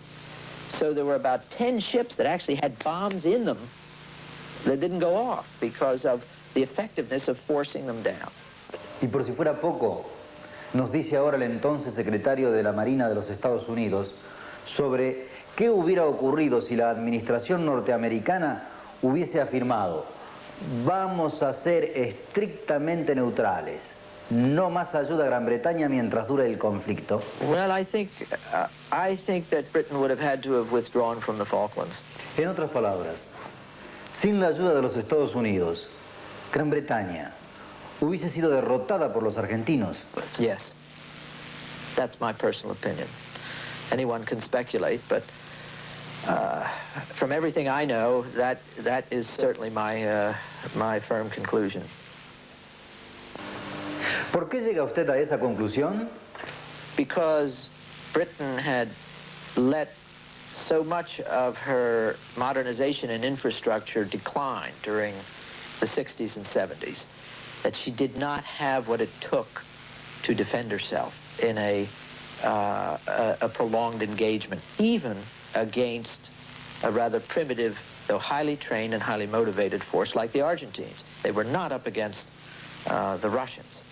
[SPEAKER 10] So there were about 10 ships that actually had bombs in them that didn't go off because of the effectiveness of forcing them down.
[SPEAKER 2] Y por si fuera poco, nos dice ahora el entonces secretario de la Marina de los Estados Unidos sobre qué hubiera ocurrido si la administración norteamericana hubiese afirmado: vamos a ser estrictamente neutrales, no más ayuda a Gran Bretaña mientras dure el conflicto.
[SPEAKER 10] Well, I think that Britain would have had to have withdrawn from the Falklands.
[SPEAKER 2] En otras palabras, sin la ayuda de los Estados Unidos, Gran Bretaña hubiese sido derrotada por los argentinos.
[SPEAKER 10] Yes, that's my personal opinion. Anyone can speculate, but from everything I know, that is certainly my firm conclusion.
[SPEAKER 2] ¿Por qué llega usted a esa conclusión?
[SPEAKER 10] Because Britain had let so much of her modernization and infrastructure decline during the 60s and 70s, that she did not have what it took to defend herself in a a prolonged engagement, even against a rather primitive, though highly trained and highly motivated force like the Argentines. They were not up against the Russians.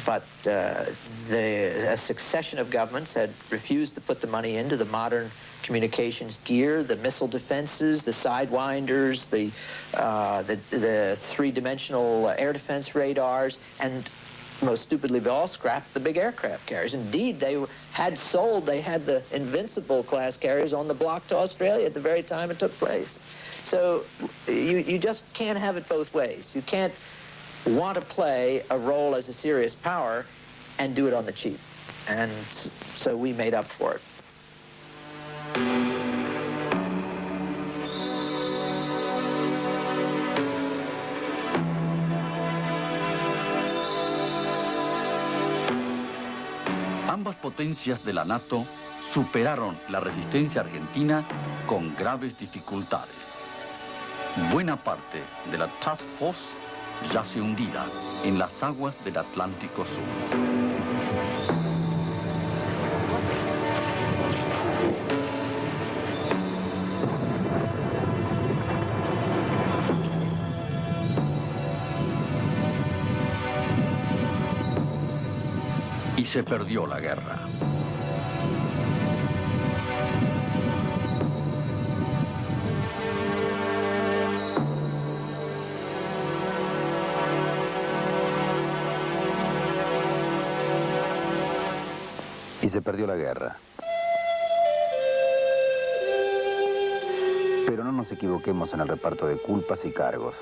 [SPEAKER 10] But a succession of governments had refused to put the money into the modern communications gear, the missile defenses, the sidewinders, the three-dimensional air defense radars, and most stupidly of all, scrapped the big aircraft carriers. Indeed, they had the Invincible class carriers on the block to Australia at the very time it took place. So you just can't have it both ways. You can't want to play a role as a serious power and do it on the cheap. And so we made up for it.
[SPEAKER 3] Ambas potencias de la NATO superaron la resistencia argentina con graves dificultades. Buena parte de la Task Force yace hundida en las aguas del Atlántico Sur. Y se perdió la guerra.
[SPEAKER 2] Y se perdió la guerra. Pero no nos equivoquemos en el reparto de culpas y cargos.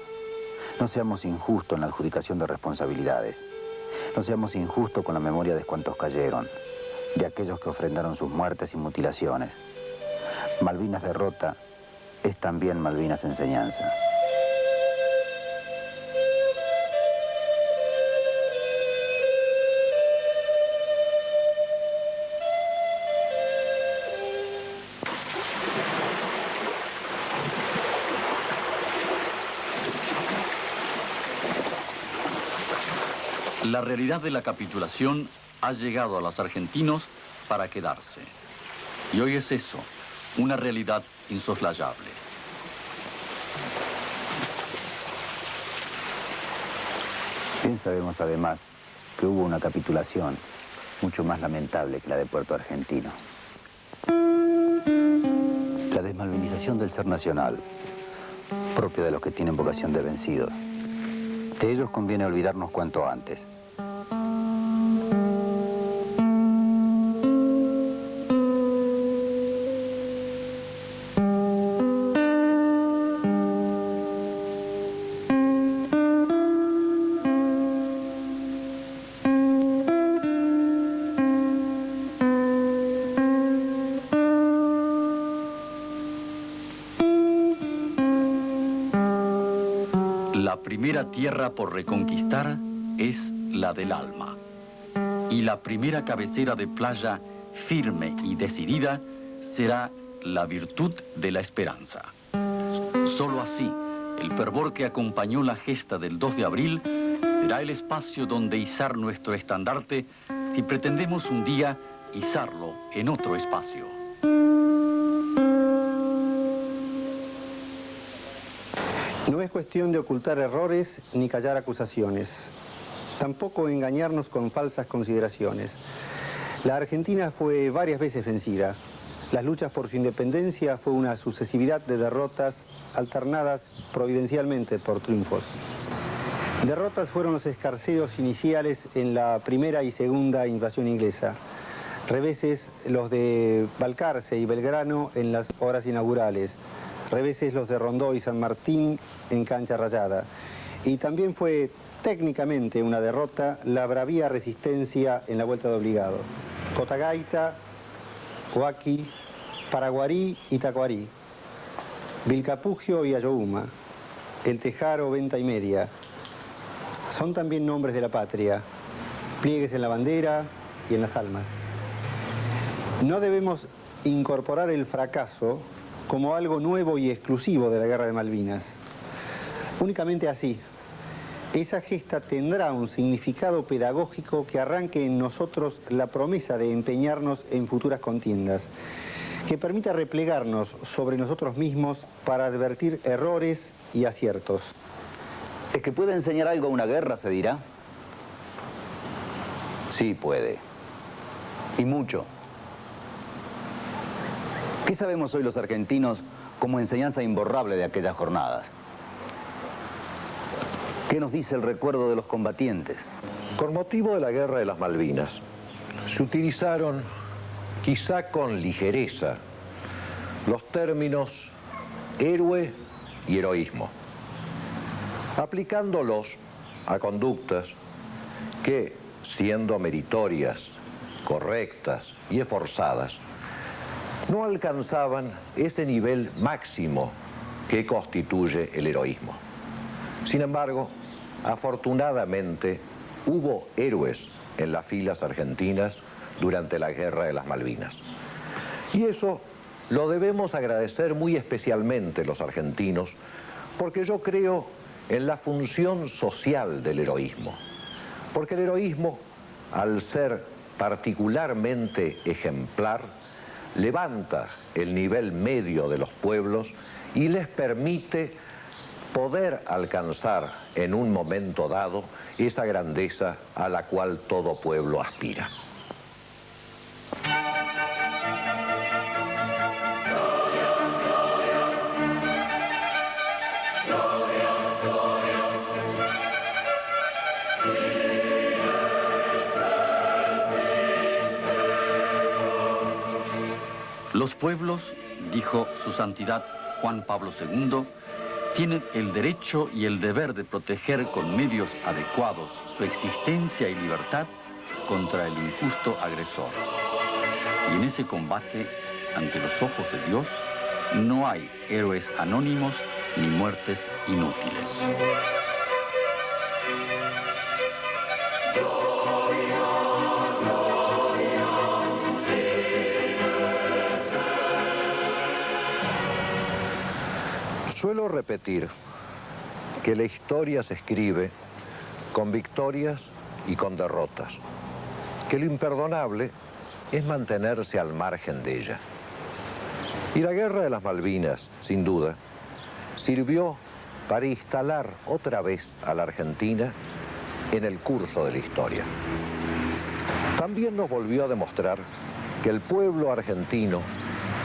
[SPEAKER 2] No seamos injustos en la adjudicación de responsabilidades. No seamos injustos con la memoria de cuantos cayeron, de aquellos que ofrendaron sus muertes y mutilaciones. Malvinas derrota es también Malvinas enseñanza.
[SPEAKER 3] La realidad de la capitulación ha llegado a los argentinos para quedarse. Y hoy es eso, una realidad insoslayable.
[SPEAKER 2] Bien sabemos además que hubo una capitulación mucho más lamentable que la de Puerto Argentino. La desmalvinización del ser nacional, propia de los que tienen vocación de vencidos. De ellos conviene olvidarnos cuanto antes.
[SPEAKER 3] La primera tierra por reconquistar es la del alma. Y la primera cabecera de playa firme y decidida será la virtud de la esperanza. Solo así, el fervor que acompañó la gesta del 2 de abril será el espacio donde izar nuestro estandarte si pretendemos un día izarlo en otro espacio.
[SPEAKER 24] No es cuestión de ocultar errores ni callar acusaciones. Tampoco engañarnos con falsas consideraciones. La Argentina fue varias veces vencida. Las luchas por su independencia fue una sucesividad de derrotas alternadas providencialmente por triunfos. Derrotas fueron los escarceos iniciales en la primera y segunda invasión inglesa. Reveses los de Balcarce y Belgrano en las horas inaugurales. Reveses los de Rondó y San Martín en cancha rayada. Y también fue técnicamente una derrota la bravía resistencia en la vuelta de obligado. Cotagaita, Huaki, Paraguarí y Tacuarí, Vilcapugio y Ayohuma, El Tejaro, Venta y Media. Son también nombres de la patria, pliegues en la bandera y en las almas. No debemos incorporar el fracaso como algo nuevo y exclusivo de la Guerra de Malvinas. Únicamente así,
[SPEAKER 15] esa gesta tendrá un significado pedagógico que arranque en nosotros la promesa de empeñarnos en futuras contiendas, que permita replegarnos sobre nosotros mismos para advertir errores y aciertos.
[SPEAKER 2] ¿Es que puede enseñar algo a una guerra, se dirá? Sí puede. Y mucho. ¿Qué sabemos hoy los argentinos como enseñanza imborrable de aquellas jornadas? ¿Qué nos dice el recuerdo de los combatientes?
[SPEAKER 16] Con motivo de la Guerra de las Malvinas, se utilizaron, quizá con ligereza, los términos héroe y heroísmo, aplicándolos a conductas que, siendo meritorias, correctas y esforzadas, no alcanzaban ese nivel máximo que constituye el heroísmo. Sin embargo, afortunadamente, hubo héroes en las filas argentinas durante la Guerra de las Malvinas. Y eso lo debemos agradecer muy especialmente los argentinos, porque yo creo en la función social del heroísmo. Porque el heroísmo, al ser particularmente ejemplar, levanta el nivel medio de los pueblos y les permite poder alcanzar en un momento dado esa grandeza a la cual todo pueblo aspira.
[SPEAKER 3] Los pueblos, dijo su santidad Juan Pablo II, tienen el derecho y el deber de proteger con medios adecuados su existencia y libertad contra el injusto agresor. Y en ese combate, ante los ojos de Dios, no hay héroes anónimos ni muertes inútiles.
[SPEAKER 16] Suelo repetir que la historia se escribe con victorias y con derrotas, que lo imperdonable es mantenerse al margen de ella. Y la Guerra de las Malvinas, sin duda, sirvió para instalar otra vez a la Argentina en el curso de la historia. También nos volvió a demostrar que el pueblo argentino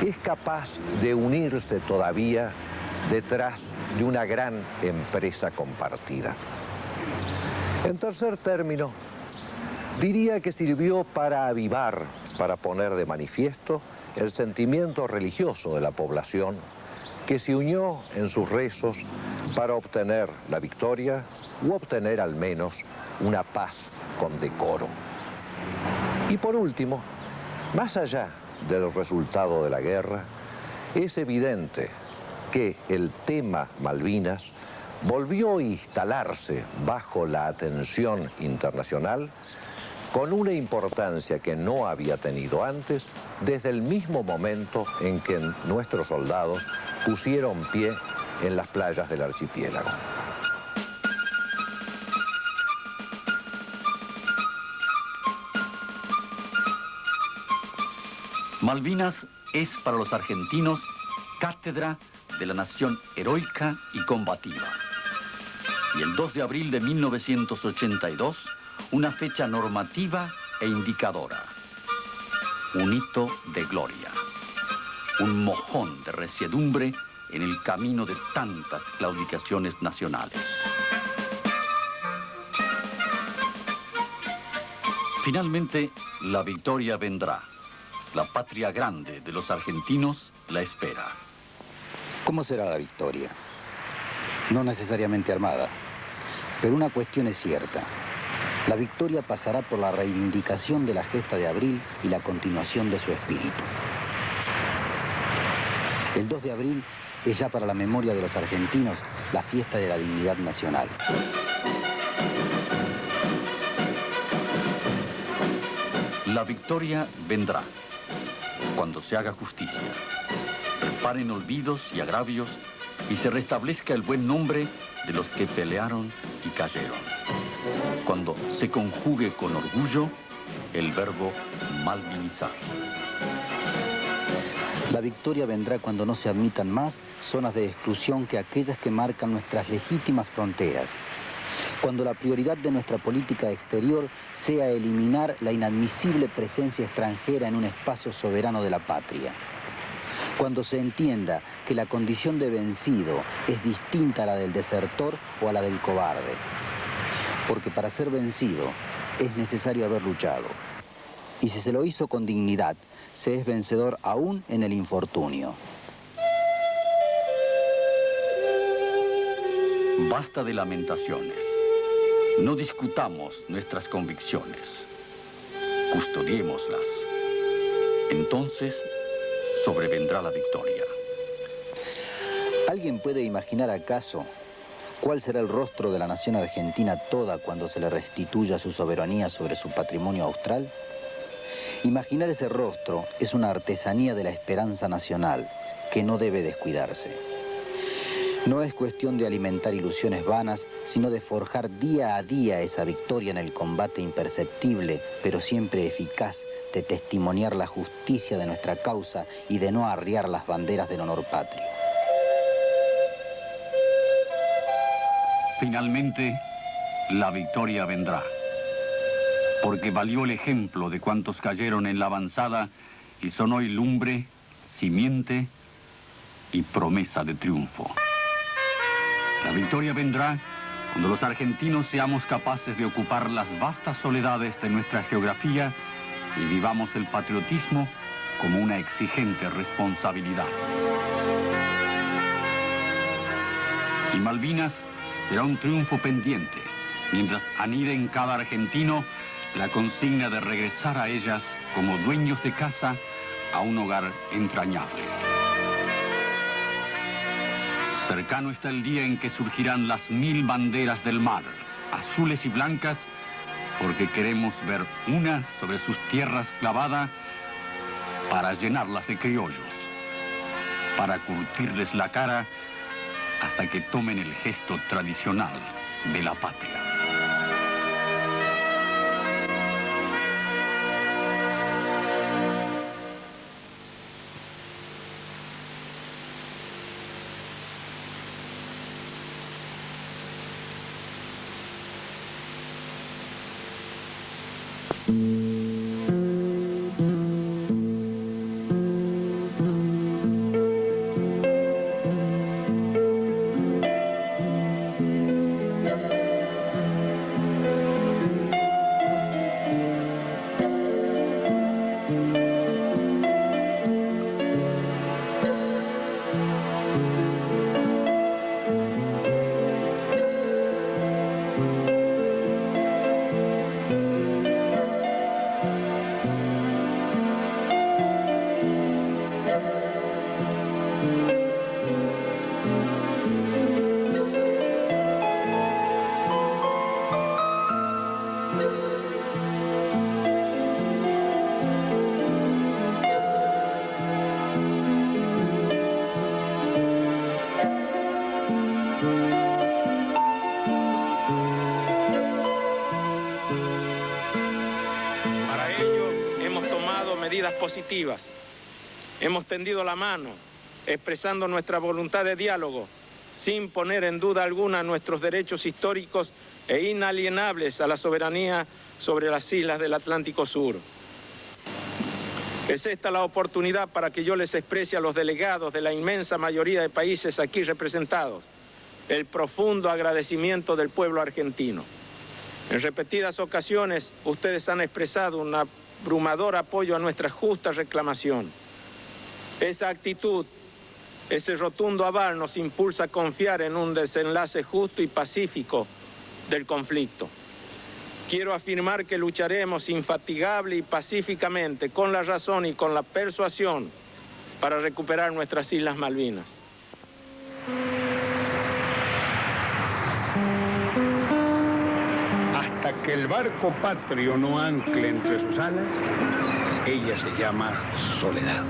[SPEAKER 16] es capaz de unirse todavía detrás de una gran empresa compartida. En tercer término, diría que sirvió para avivar, para poner de manifiesto el sentimiento religioso de la población que se unió en sus rezos para obtener la victoria u obtener al menos una paz con decoro. Y por último, más allá del resultado de la guerra, es evidente que el tema Malvinas volvió a instalarse bajo la atención internacional con una importancia que no había tenido antes desde el mismo momento en que nuestros soldados pusieron pie en las playas del archipiélago.
[SPEAKER 3] Malvinas es para los argentinos cátedra de la nación heroica y combativa. Y el 2 de abril de 1982, una fecha normativa e indicadora. Un hito de gloria. Un mojón de resiedumbre en el camino de tantas claudicaciones nacionales. Finalmente, la victoria vendrá. La patria grande de los argentinos la espera.
[SPEAKER 2] ¿Cómo será la victoria? No necesariamente armada, pero una cuestión es cierta. La victoria pasará por la reivindicación de la gesta de abril y la continuación de su espíritu. El 2 de abril es ya para la memoria de los argentinos la fiesta de la dignidad nacional.
[SPEAKER 3] La victoria vendrá cuando se haga justicia, reparen olvidos y agravios y se restablezca el buen nombre de los que pelearon y cayeron. Cuando se conjugue con orgullo el verbo malvinizar.
[SPEAKER 2] La victoria vendrá cuando no se admitan más zonas de exclusión que aquellas que marcan nuestras legítimas fronteras. Cuando la prioridad de nuestra política exterior sea eliminar la inadmisible presencia extranjera en un espacio soberano de la patria. Cuando se entienda que la condición de vencido es distinta a la del desertor o a la del cobarde. Porque para ser vencido es necesario haber luchado. Y si se lo hizo con dignidad, se es vencedor aún en el infortunio.
[SPEAKER 3] Basta de lamentaciones. No discutamos nuestras convicciones. Custodiémoslas. Entonces sobrevendrá la victoria.
[SPEAKER 2] ¿Alguien puede imaginar acaso cuál será el rostro de la nación argentina toda cuando se le restituya su soberanía sobre su patrimonio austral? Imaginar ese rostro es una artesanía de la esperanza nacional que no debe descuidarse. No es cuestión de alimentar ilusiones vanas, sino de forjar día a día esa victoria en el combate imperceptible, pero siempre eficaz, de testimoniar la justicia de nuestra causa y de no arriar las banderas del honor patrio.
[SPEAKER 14] Finalmente, la victoria vendrá, porque valió el ejemplo de cuantos cayeron en la avanzada y son hoy lumbre, simiente y promesa de triunfo. La victoria vendrá cuando los argentinos seamos capaces de ocupar las vastas soledades de nuestra geografía y vivamos el patriotismo como una exigente responsabilidad. Y Malvinas será un triunfo pendiente, mientras anide en cada argentino la consigna de regresar a ellas como dueños de casa a un hogar entrañable. Cercano está el día en que surgirán las 1000 banderas del mar, azules y blancas, porque queremos ver una sobre sus tierras clavada para llenarlas de criollos, para curtirles la cara hasta que tomen el gesto tradicional de la patria.
[SPEAKER 17] Positivas. Hemos tendido la mano, expresando nuestra voluntad de diálogo, sin poner en duda alguna nuestros derechos históricos e inalienables a la soberanía sobre las islas del Atlántico Sur. Es esta la oportunidad para que yo les exprese a los delegados de la inmensa mayoría de países aquí representados el profundo agradecimiento del pueblo argentino. En repetidas ocasiones ustedes han expresado una abrumador apoyo a nuestra justa reclamación. Esa actitud, ese rotundo aval nos impulsa a confiar en un desenlace justo y pacífico del conflicto. Quiero afirmar que lucharemos infatigable y pacíficamente, con la razón y con la persuasión, para recuperar nuestras Islas Malvinas.
[SPEAKER 18] Hasta que el barco patrio no ancle entre sus alas, ella se llama soledad.